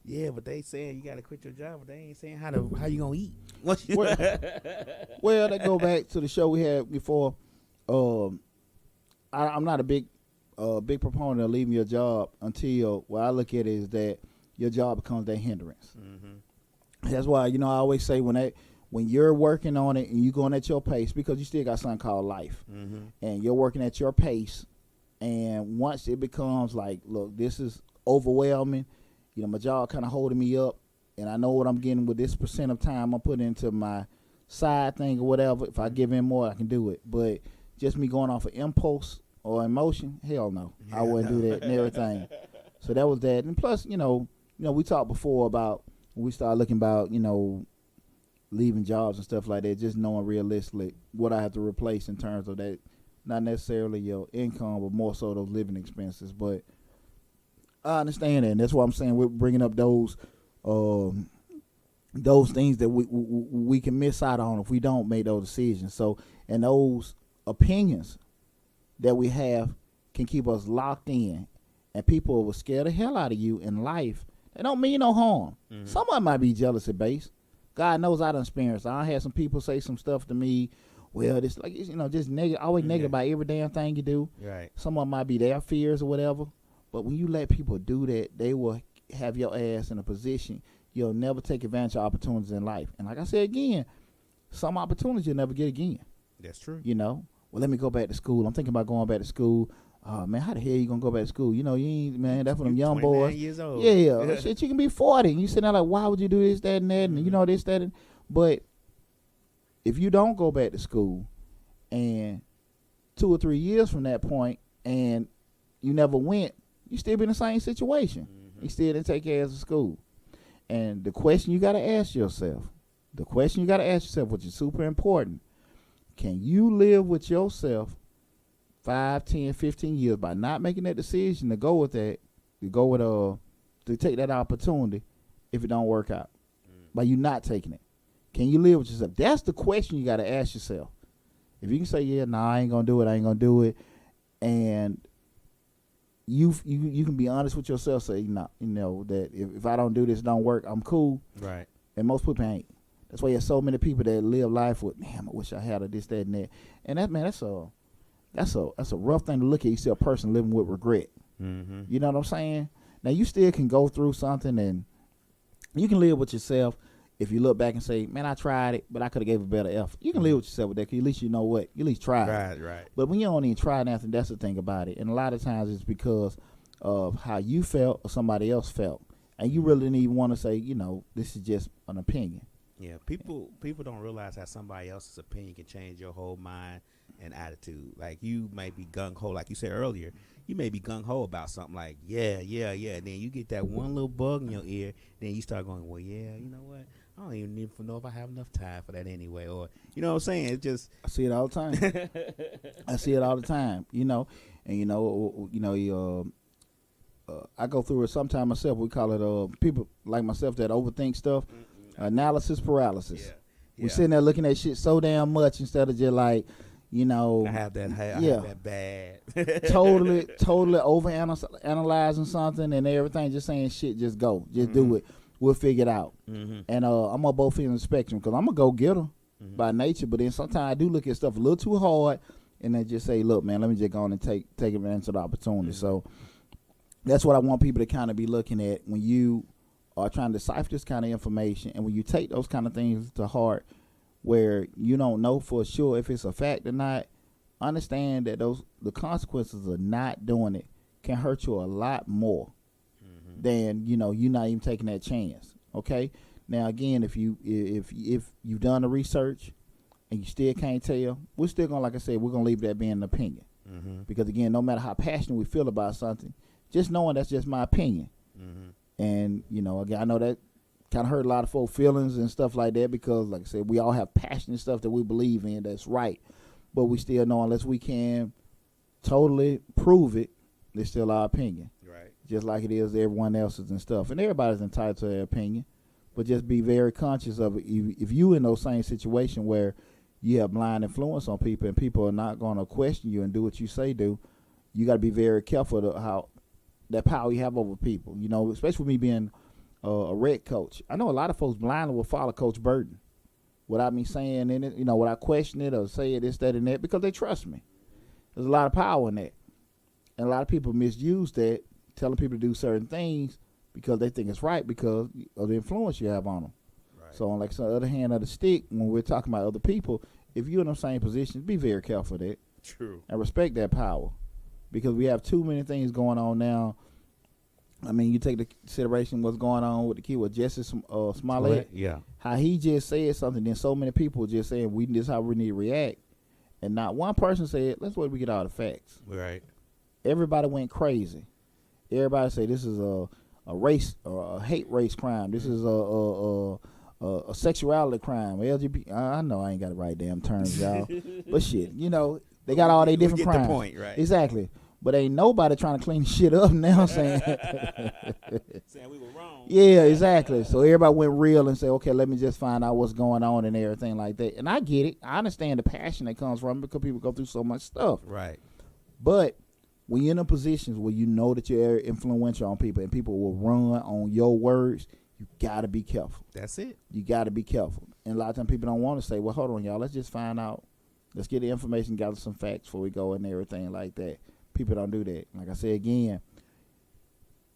yeah, but they saying you got to quit your job, but they ain't saying how you gonna eat. Well, they go back to the show we had before. I'm not a big proponent of leaving your job until what I look at it is that your job becomes that hindrance. Mm-hmm. That's why, I always say when you're working on it and you're going at your pace, because you still got something called life, mm-hmm. and you're working at your pace, and once it becomes like, look, this is overwhelming, my job kind of holding me up, and I know what I'm getting with this % of time I'm putting into my side thing or whatever. If I give in more, I can do it. But just me going off of impulse or emotion, hell no. I wouldn't do that and everything. So that was that. And plus, we talked before about, when we started looking about, leaving jobs and stuff like that, just knowing realistically what I have to replace in terms of that, not necessarily your income, but more so those living expenses. But I understand that, and that's why I'm saying we're bringing up those those things that we can miss out on if we don't make those decisions. So, and those opinions that we have can keep us locked in, and people will scare the hell out of you in life. They don't mean no harm. Mm-hmm. Someone might be jealous at base. God knows I done experienced. I had some people say some stuff to me. Well, this like just negative, always negative about every damn thing you do. Right. Someone might be their fears or whatever, but when you let people do that, they will have your ass in a position you'll never take advantage of opportunities in life. And like I said again, some opportunities you'll never get again. That's true. Well, let me go back to school. I'm thinking about going back to school. Man, how the hell you gonna go back to school? You ain't, man, that's for them young boys. Years old. Yeah, shit, you can be 40 and you sitting there like, why would you do this, that, and that, and this, that, and but if you don't go back to school and 2 or 3 years from that point and you never went, you still be in the same situation. Mm-hmm. You still didn't take your ass to school. And the question you got to ask yourself, which is super important, can you live with yourself 5, 10, 15 years by not making that decision to go with that, to take that opportunity if it don't work out, by you not taking it? Can you live with yourself? That's the question you got to ask yourself. If you can say, yeah, nah, I ain't going to do it, and you can be honest with yourself, say, nah, that if I don't do this, it don't work, I'm cool. Right. And most people ain't. That's why you have so many people that live life with, damn, I wish I had this, that, and that. And that's a rough thing to look at. You see a person living with regret. Mm-hmm. You know what I'm saying? Now, you still can go through something and you can live with yourself if you look back and say, man, I tried it, but I could have gave a better effort. You can live with yourself with that, because at least you know what. You at least tried. Right. But when you don't even try nothing, that's the thing about it. And a lot of times it's because of how you felt or somebody else felt. And you really didn't even want to say, this is just an opinion. Yeah, people don't realize how somebody else's opinion can change your whole mind and attitude. Like, you may be gung-ho, like you said earlier. You may be gung-ho about something like, yeah. And then you get that one little bug in your ear. Then you start going, well, yeah, you know what? I don't even know if I have enough time for that anyway. Or, you know what I'm saying? It's just. I see it all the time. I see it all the time, And, I go through it sometimes myself. We call it people like myself that overthink stuff. Analysis paralysis. Yeah. We're sitting there looking at shit so damn much instead of just like, I have that. I have that bad. totally overanalyzing something and everything. Just saying shit. Just go. Just do it. We'll figure it out. Mm-hmm. And I'm on both ends of the spectrum, because I'm a go-getter by nature. But then sometimes I do look at stuff a little too hard, and then just say, look, man, let me just go on and take advantage of the opportunity. So that's what I want people to kind of be looking at when you are trying to decipher this kind of information, and when you take those kind of things to heart where you don't know for sure if it's a fact or not. Understand that the consequences of not doing it can hurt you a lot more than you're not even taking that chance. Okay. Now again, if you've done the research and you still can't tell, we're still gonna, like I said, we're gonna leave that being an opinion, because again, no matter how passionate we feel about something, just knowing that's just my opinion. And again, I know that kind of hurt a lot of folks' feelings and stuff like that, because like I said, we all have passionate stuff that we believe in that's right, but we still know, unless we can totally prove it, it's still our opinion. Right. Just like it is everyone else's and stuff. And everybody's entitled to their opinion, but just be very conscious of it. If you in those same situation where you have blind influence on people and people are not going to question you and do what you say do, you got to be very careful of how that power you have over people. Especially with me being a red coach. I know a lot of folks blindly will follow Coach Burden without me saying in it, without questioning it or saying this, that, and that, because they trust me. There's a lot of power in that. And a lot of people misuse that, telling people to do certain things because they think it's right because of the influence you have on them. Right. So on the other hand of the stick, when we're talking about other people, if you're in the same position, be very careful of that. True. And respect that power, because we have too many things going on now. I mean, you take the consideration what's going on with the kid with Jesse Smollett. Yeah. How he just said something, then so many people just saying, this is how we need to react. And not one person said, let's wait till we get all the facts. Right. Everybody went crazy. Everybody say this is a race or a hate race crime. This is a sexuality crime. LGBT. I know I ain't got the right damn terms, y'all. But shit, they got all their different crimes. The point, right? Exactly. But ain't nobody trying to clean shit up now saying saying we were wrong. Yeah, exactly. So everybody went real and said, okay, let me just find out what's going on and everything like that. And I get it. I understand the passion that comes from it because people go through so much stuff. Right. But when you're in a position where you know that you're influential on people and people will run on your words, you got to be careful. That's it. You got to be careful. And a lot of times people don't want to say, well, hold on, y'all. Let's just find out. Let's get the information, gather some facts before we go and everything like that. People don't do that. Like I said again,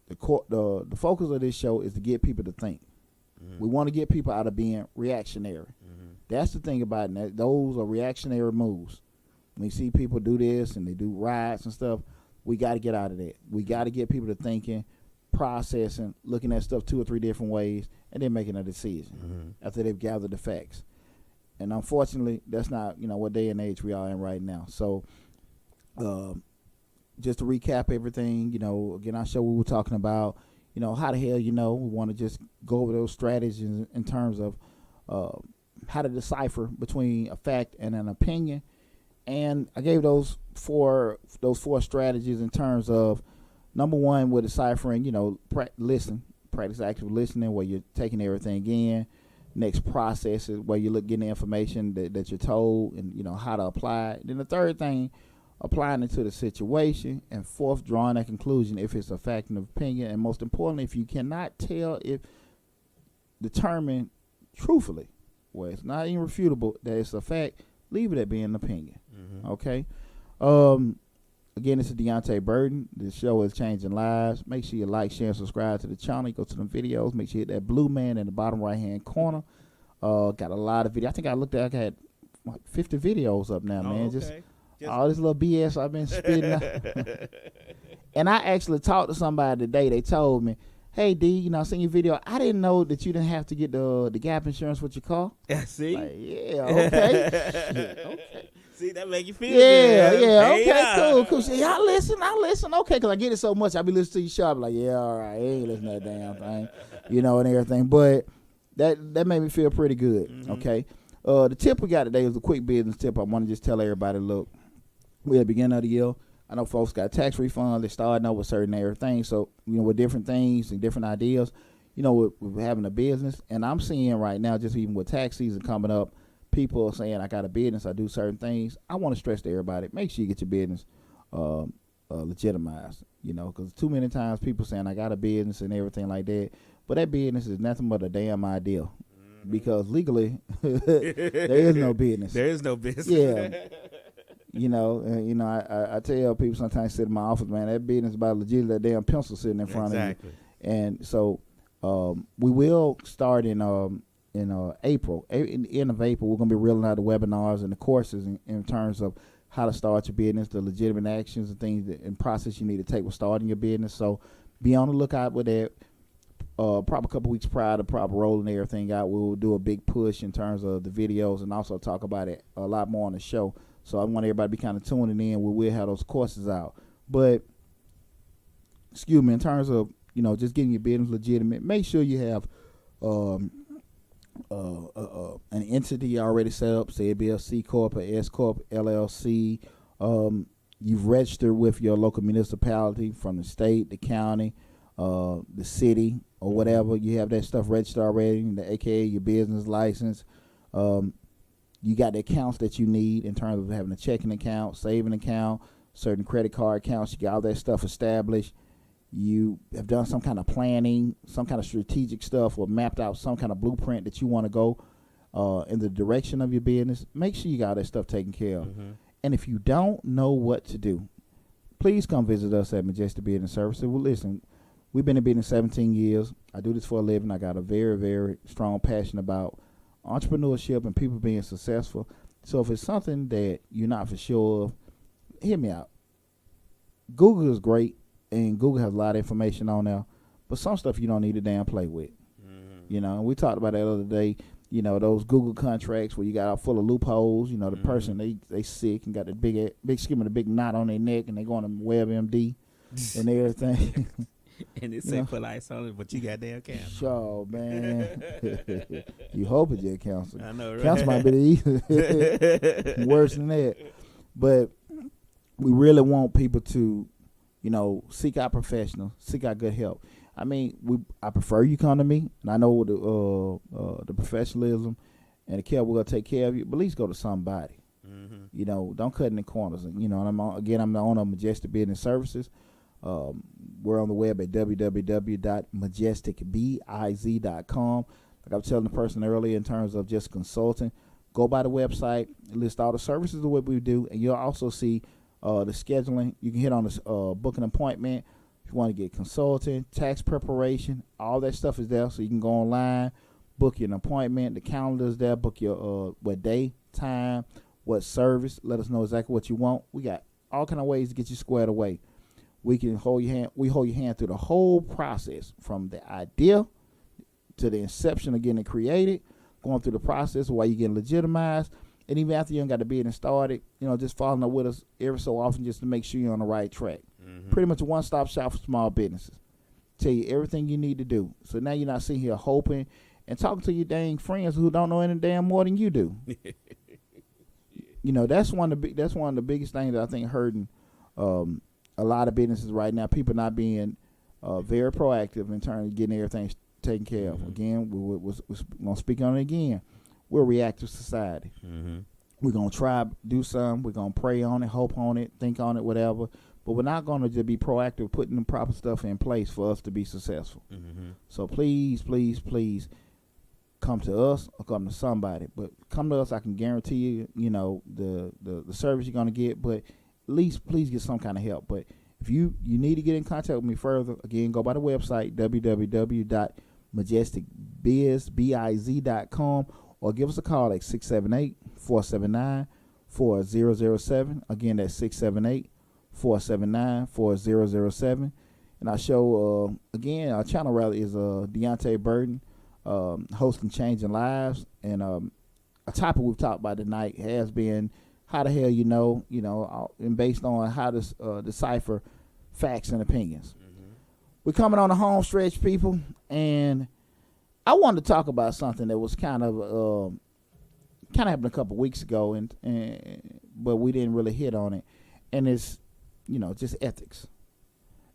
the focus of this show is to get people to think. Mm-hmm. We want to get people out of being reactionary. Mm-hmm. That's the thing about it. Those are reactionary moves. When you see people do this and they do riots and stuff, we got to get out of that. We got to get people to thinking, processing, looking at stuff 2 or 3 different ways, and then making a decision after they've gathered the facts. And unfortunately, that's not, what day and age we are in right now. So, just to recap everything, again, our show we were talking about, how the hell, we want to just go over those strategies in terms of how to decipher between a fact and an opinion. And I gave those four strategies in terms of, number one, with deciphering, practice active listening, where you're taking everything in. Next process is where you getting the information that you're told and, how to apply it. Then the third thing, applying it to the situation. And fourth, drawing a conclusion if it's a fact and opinion. And most importantly, if you cannot determine truthfully, where it's not even refutable that it's a fact, leave it at being an opinion. Mm-hmm. Okay? Again, this is Deontay Burden. This show is changing lives. Make sure you like, share, and subscribe to the channel. You go to them videos. Make sure you hit that blue man in the bottom right-hand corner. Got a lot of videos. I think I looked at I had like 50 videos up now, man. Okay. Just all this little BS I've been spitting out. And I actually talked to somebody today. They told me, hey, D, I seen your video. I didn't know that you didn't have to get the gap insurance with your car. Yeah, see? Like, yeah, okay. Shit, okay. See, that make you feel good. Yeah, hey, okay, cool. See, I listen, okay, because I get it so much. I be listening to your show. I be like, yeah, all right, I ain't listening to that damn thing, and everything. But that made me feel pretty good, okay? The tip we got today is a quick business tip. I want to just tell everybody, look, we're at the beginning of the year. I know folks got tax refunds. They're starting over certain everything. So, with different things and different ideas, we're having a business. And I'm seeing right now, just even with tax season coming up, people are saying, I got a business, I do certain things. I want to stress to everybody, make sure you get your business legitimized, because too many times people saying, I got a business and everything like that. But that business is nothing but a damn idea. Because legally, there is no business. There is no business. Yeah. I tell people sometimes sit in my office, man, that business is about legit that damn pencil sitting in front of you. And so we will start in April. In the end of April, we're going to be reeling out the webinars and the courses in terms of how to start your business, the legitimate actions and things and process you need to take with starting your business. So be on the lookout with that. Probably a couple weeks prior to proper rolling everything out, we will do a big push in terms of the videos and also talk about it a lot more on the show. So I want everybody to be kind of tuning in. We will have those courses out. But, in terms of, just getting your business legitimate, make sure you have an entity already set up, say it be a C Corp, a S Corp, LLC. You've registered with your local municipality from the state, the county, the city, or whatever. You have that stuff registered already, aka your business license. You got the accounts that you need in terms of having a checking account, saving account, certain credit card accounts. You got all that stuff established. You have done some kind of planning, some kind of strategic stuff, or mapped out some kind of blueprint that you want to go in the direction of your business. Make sure you got that stuff taken care of. And if you don't know what to do, please come visit us at Majestic Business Services. Well, listen, we've been in business 17 years. I do this for a living. I got a very, very strong passion about entrepreneurship and people being successful. So if it's something that you're not for sure of, hear me out. Google is great, and Google has a lot of information on there, but some stuff you don't need to damn play with. And we talked about that the other day, those Google contracts where you got out full of loopholes. The person, they sick and got the big knot on their neck, and they go on a WebMD and everything. And it say put ice on it, but you got damn cancer. Sure, man. You hope it's your cancer. I know, right? Cancer might be the worse than that. But we really want people to seek out professionals, seek out good help. I mean, I prefer you come to me, and I know the professionalism and the care we're gonna take care of you. But at least go to somebody. Mm-hmm. Don't cut in the corners. And, and I'm the owner of Majestic Business Services. We're on the web at www.majesticbiz.com. Like I was telling the person earlier, in terms of just consulting, go by the website, list all the services of what we do, and you'll also see the scheduling. You can hit on this book an appointment if you want to get consulting, tax preparation. All that stuff is there, so you can go online, book your appointment. The calendar is there. Book your what day, time, what service. Let us know exactly what you want. We got all kind of ways to get you squared away. We can hold your hand. We hold your hand through the whole process, from the idea to the inception of getting it created, going through the process while you're getting legitimized, and even after you ain't got the business started, just following up with us every so often just to make sure you're on the right track. Mm-hmm. Pretty much a one-stop shop for small businesses. Tell you everything you need to do. So now you're not sitting here hoping and talking to your dang friends who don't know any damn more than you do. That's one of the biggest things that I think hurting a lot of businesses right now. People not being very proactive in terms of getting everything taken care of. Mm-hmm. Again, we're going to speak on it again. We're a reactive society. Mm-hmm. We're going to try do something. We're going to pray on it, hope on it, think on it, whatever. But we're not going to just be proactive, putting the proper stuff in place for us to be successful. Mm-hmm. So please, please, please come to us or come to somebody. But come to us, I can guarantee you, the service you're going to get. But at least please get some kind of help. But if you need to get in contact with me further, again, go by the website, www.majesticbiz.com, or give us a call at 678-479-4007. Again, that's 678-479-4007. And our show, our channel rather, is Deonte Burden, hosting Changing Lives. And a topic we've talked about tonight has been how the hell and based on how to decipher facts and opinions. Mm-hmm. We're coming on the home stretch, people, and I wanted to talk about something that was kind of happened a couple weeks ago, but we didn't really hit on it, and it's just ethics.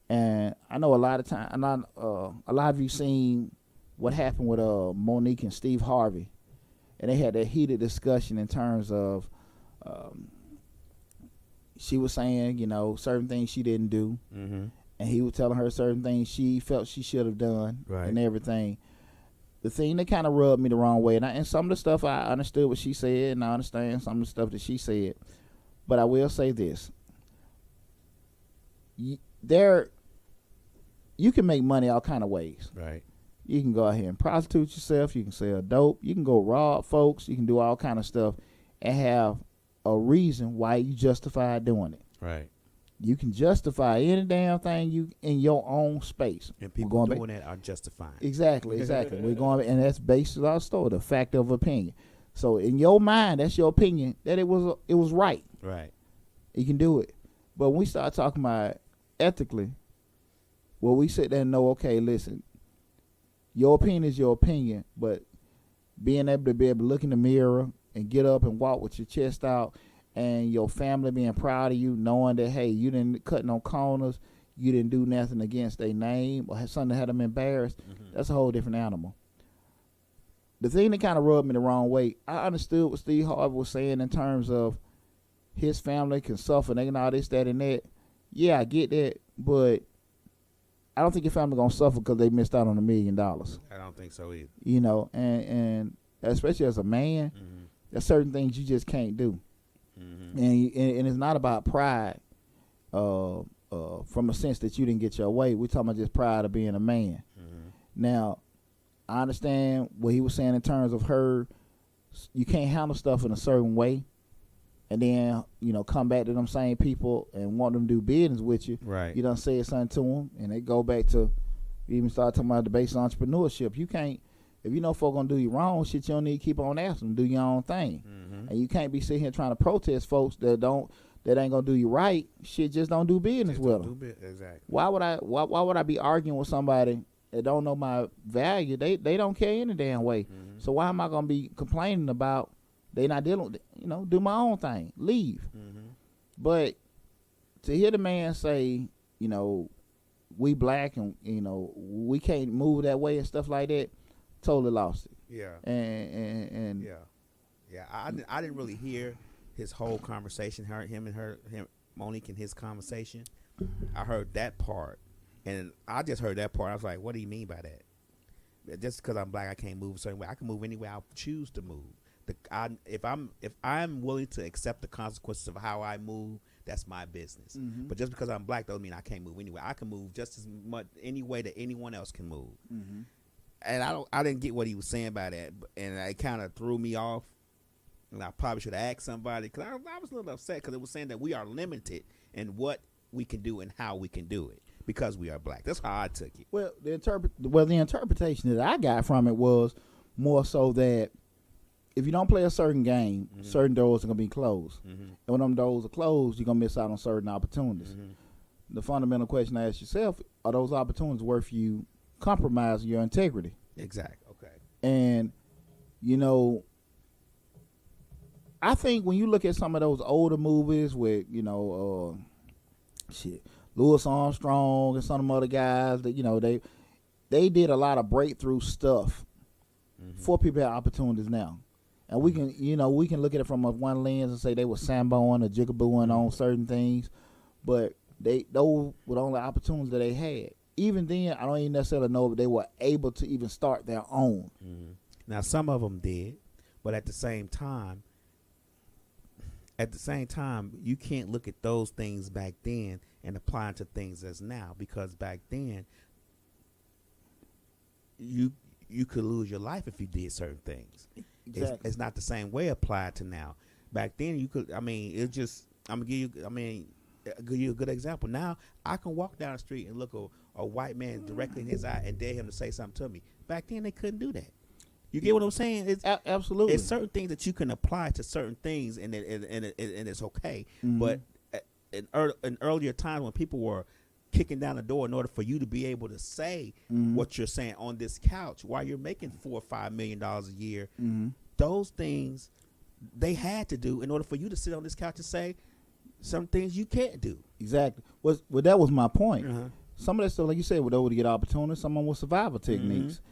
And I know a lot of you seen what happened with Monique and Steve Harvey, and they had that heated discussion in terms of she was saying certain things she didn't do, mm-hmm. and he was telling her certain things she felt she should have done, right, and everything. The thing that kind of rubbed me the wrong way, and some of the stuff I understood what she said, and I understand some of the stuff that she said, but I will say this: you can make money all kind of ways. Right. You can go out here and prostitute yourself. You can sell dope. You can go rob folks. You can do all kind of stuff and have a reason why you justify doing it. Right. You can justify any damn thing you in your own space. And people doing that are justifying. Exactly. We're going, and that's based on our story, the fact of opinion. So in your mind, that's your opinion that it was right. Right. You can do it. But when we start talking about ethically, well, we sit there and know, okay, listen, your opinion is your opinion, but being able to look in the mirror and get up and walk with your chest out, and your family being proud of you, knowing that, hey, you didn't cut no corners, you didn't do nothing against their name or have something that had them embarrassed, that's a whole different animal. The thing that kind of rubbed me the wrong way, I understood what Steve Harvey was saying in terms of his family can suffer, they can all this, that, and that. Yeah, I get that, but I don't think your family going to suffer because they missed out on $1 million. I don't think so either. And especially as a man, there's certain things you just can't do. Mm-hmm. And it's not about pride from a sense that you didn't get your way. We're talking about just pride of being a man. Mm-hmm. Now, I understand what he was saying in terms of her. You can't handle stuff in a certain way and then, come back to them same people and want them to do business with you. Right. You done said something to them, and they go back to even start talking about the base of entrepreneurship. You can't. If you know folk gonna do you wrong, shit, you don't need to keep on asking them. Do your own thing. Mm-hmm. And you can't be sitting here trying to protest folks that ain't gonna do you right. Shit, just don't do business with them. Exactly. Why would I be arguing with somebody that don't know my value? They don't care any damn way. Mm-hmm. So why am I gonna be complaining about they not dealing with, do my own thing, leave. Mm-hmm. But to hear the man say you know, we black and, you know, we can't move that way and stuff like that, totally lost it. Yeah. And Yeah. I didn't really hear his whole conversation. Him, Monique, and his conversation. I heard that part, and I just heard that part. I was like, "What do you mean by that? Just because I'm black, I can't move a certain way. I can move any way I choose to move. If I'm willing to accept the consequences of how I move, that's my business. Mm-hmm. But just because I'm black doesn't mean I can't move anyway. I can move just as much any way that anyone else can move. Mm-hmm. And I didn't get what he was saying by that, and it kind of threw me off. And I probably should have asked somebody, because I was a little upset because it was saying that we are limited in what we can do and how we can do it because we are black. That's how I took it. Well, the interpretation that I got from it was more so that if you don't play a certain game, Mm-hmm. certain doors are going to be closed. Mm-hmm. And when them doors are closed, you're going to miss out on certain opportunities. Mm-hmm. The fundamental question to ask yourself, are those opportunities worth you compromising your integrity? Exactly. Okay. And, you know, I think when you look at some of those older movies with, you know, Louis Armstrong and some of them other guys that, you know, they did a lot of breakthrough stuff Mm-hmm. for people that have opportunities now. And we can, you know, we can look at it from one lens and say they were samboing or jigabooing on certain things, but those were the only opportunities that they had. Even then, I don't even necessarily know if they were able to even start their own. Mm-hmm. Now, some of them did, but at the same time, you can't look at those things back then and apply to things as now, because back then, you could lose your life if you did certain things. Exactly. It's not the same way applied to now. Back then, you could. I mean, it just. I'm gonna give you. I mean, give you a good example. Now, I can walk down the street and look a white man directly in his eye and dare him to say something to me. Back then, they couldn't do that. You get what I'm saying? It's absolutely. It's certain things that you can apply to certain things, and it's okay. Mm-hmm. But in earlier times when people were kicking down the door in order for you to be able to say Mm-hmm. what you're saying on this couch while you're making $4 or $5 million a year, Mm-hmm. those things they had to do in order for you to sit on this couch and say some things you can't do. Exactly. Well, that was my point. Uh-huh. Some of that stuff, like you said, were able to get opportunities. Some of them were survival techniques. Mm-hmm.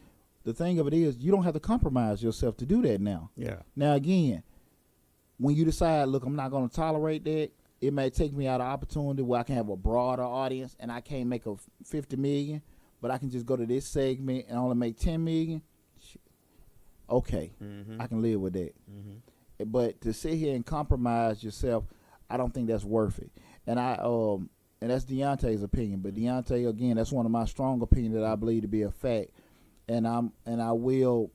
The thing of it is, you don't have to compromise yourself to do that now. Yeah. Now, again, when you decide, look, I'm not going to tolerate that, it may take me out of opportunity where I can have a broader audience and I can't make a 50 million, but I can just go to this segment and only make 10 million. Okay, Mm-hmm. I can live with that. Mm-hmm. But to sit here and compromise yourself, I don't think that's worth it. And and that's Deontay's opinion. But Deontay, again, that's one of my strong opinions that I believe to be a fact. And I will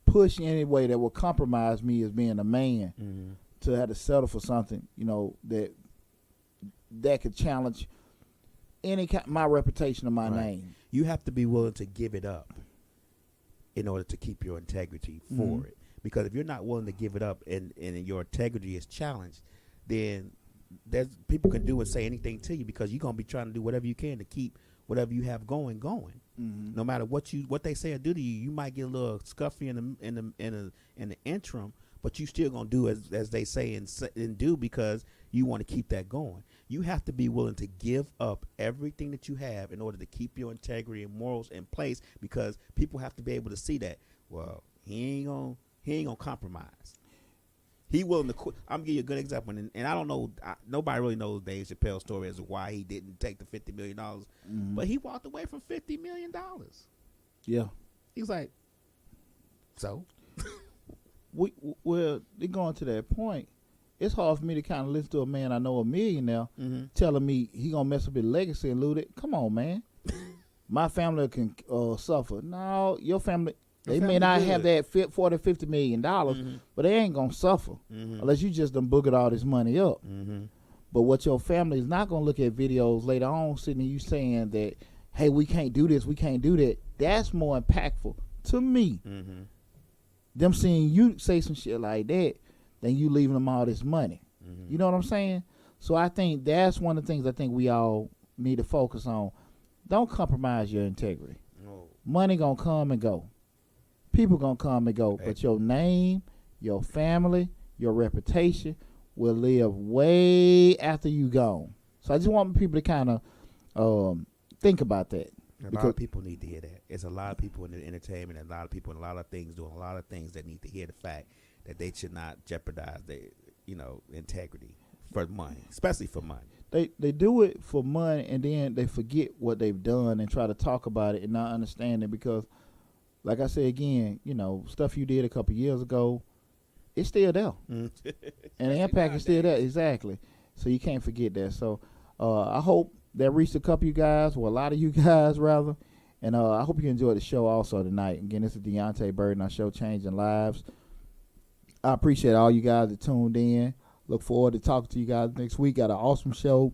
push any way that will compromise me as being a man Mm-hmm. to have to settle for something, you know, that could challenge my reputation or my Right. name. You have to be willing to give it up in order to keep your integrity for Mhm. it. Because if you're not willing to give it up and your integrity is challenged, then there's people can do and say anything to you, because you're gonna be trying to do whatever you can to keep whatever you have going. Mm-hmm. No matter what they say or do to you, you might get a little scuffy in the interim, but you still gonna do as they say and do, because you want to keep that going. You have to be willing to give up everything that you have in order to keep your integrity and morals in place, because people have to be able to see that. Well, he ain't gonna compromise. He willing to quit. I'm gonna give you a good example, and I don't know. Nobody really knows Dave Chappelle's story as to why he didn't take the $50 million, Mm-hmm. but he walked away from $50 million. Yeah. He's like, so. Well, they going to that point. It's hard for me to kind of listen to a man I know, a millionaire, Mm-hmm. telling me he gonna mess up his legacy and loot it. Come on, man. My family can suffer. No, your family. They may not have that $40, $50 million, Mm-hmm. but they ain't gonna suffer Mm-hmm. unless you just done boogered all this money up. Mm-hmm. But what your family is not gonna look at videos later on, sitting you saying that, hey, we can't do this, we can't do that. That's more impactful to me. Mm-hmm. Them seeing you say some shit like that than you leaving them all this money. Mm-hmm. You know what I'm saying? So I think that's one of the things I think we all need to focus on. Don't compromise your integrity. No. Money gonna come and go. People gonna come and go. Hey. But your name, your family, your reputation will live way after you gone. So I just want people to kind of think about that. A lot of people need to hear that. It's a lot of people in the entertainment and a lot of people in a lot of things doing a lot of things that need to hear the fact that they should not jeopardize their, integrity for money, especially for money. They do it for money, and then they forget what they've done and try to talk about it and not understand it because, like I said again, stuff you did a couple years ago, it's still there. And the impact is still there. Exactly. So you can't forget that. So I hope that reached a couple of you guys, or a lot of you guys rather. And I hope you enjoyed the show also tonight. Again, this is Deontay Burden, our show Changing Lives. I appreciate all you guys that tuned in. Look forward to talking to you guys next week. Got an awesome show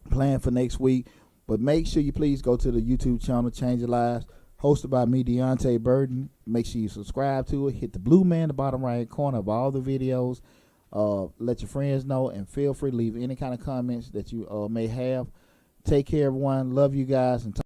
planned for next week. But make sure you please go to the YouTube channel, Changing Lives, hosted by me, Deontay Burden. Make sure you subscribe to it. Hit the blue man in the bottom right corner of all the videos. Let your friends know, and feel free to leave any kind of comments that you may have. Take care, everyone. Love you guys. And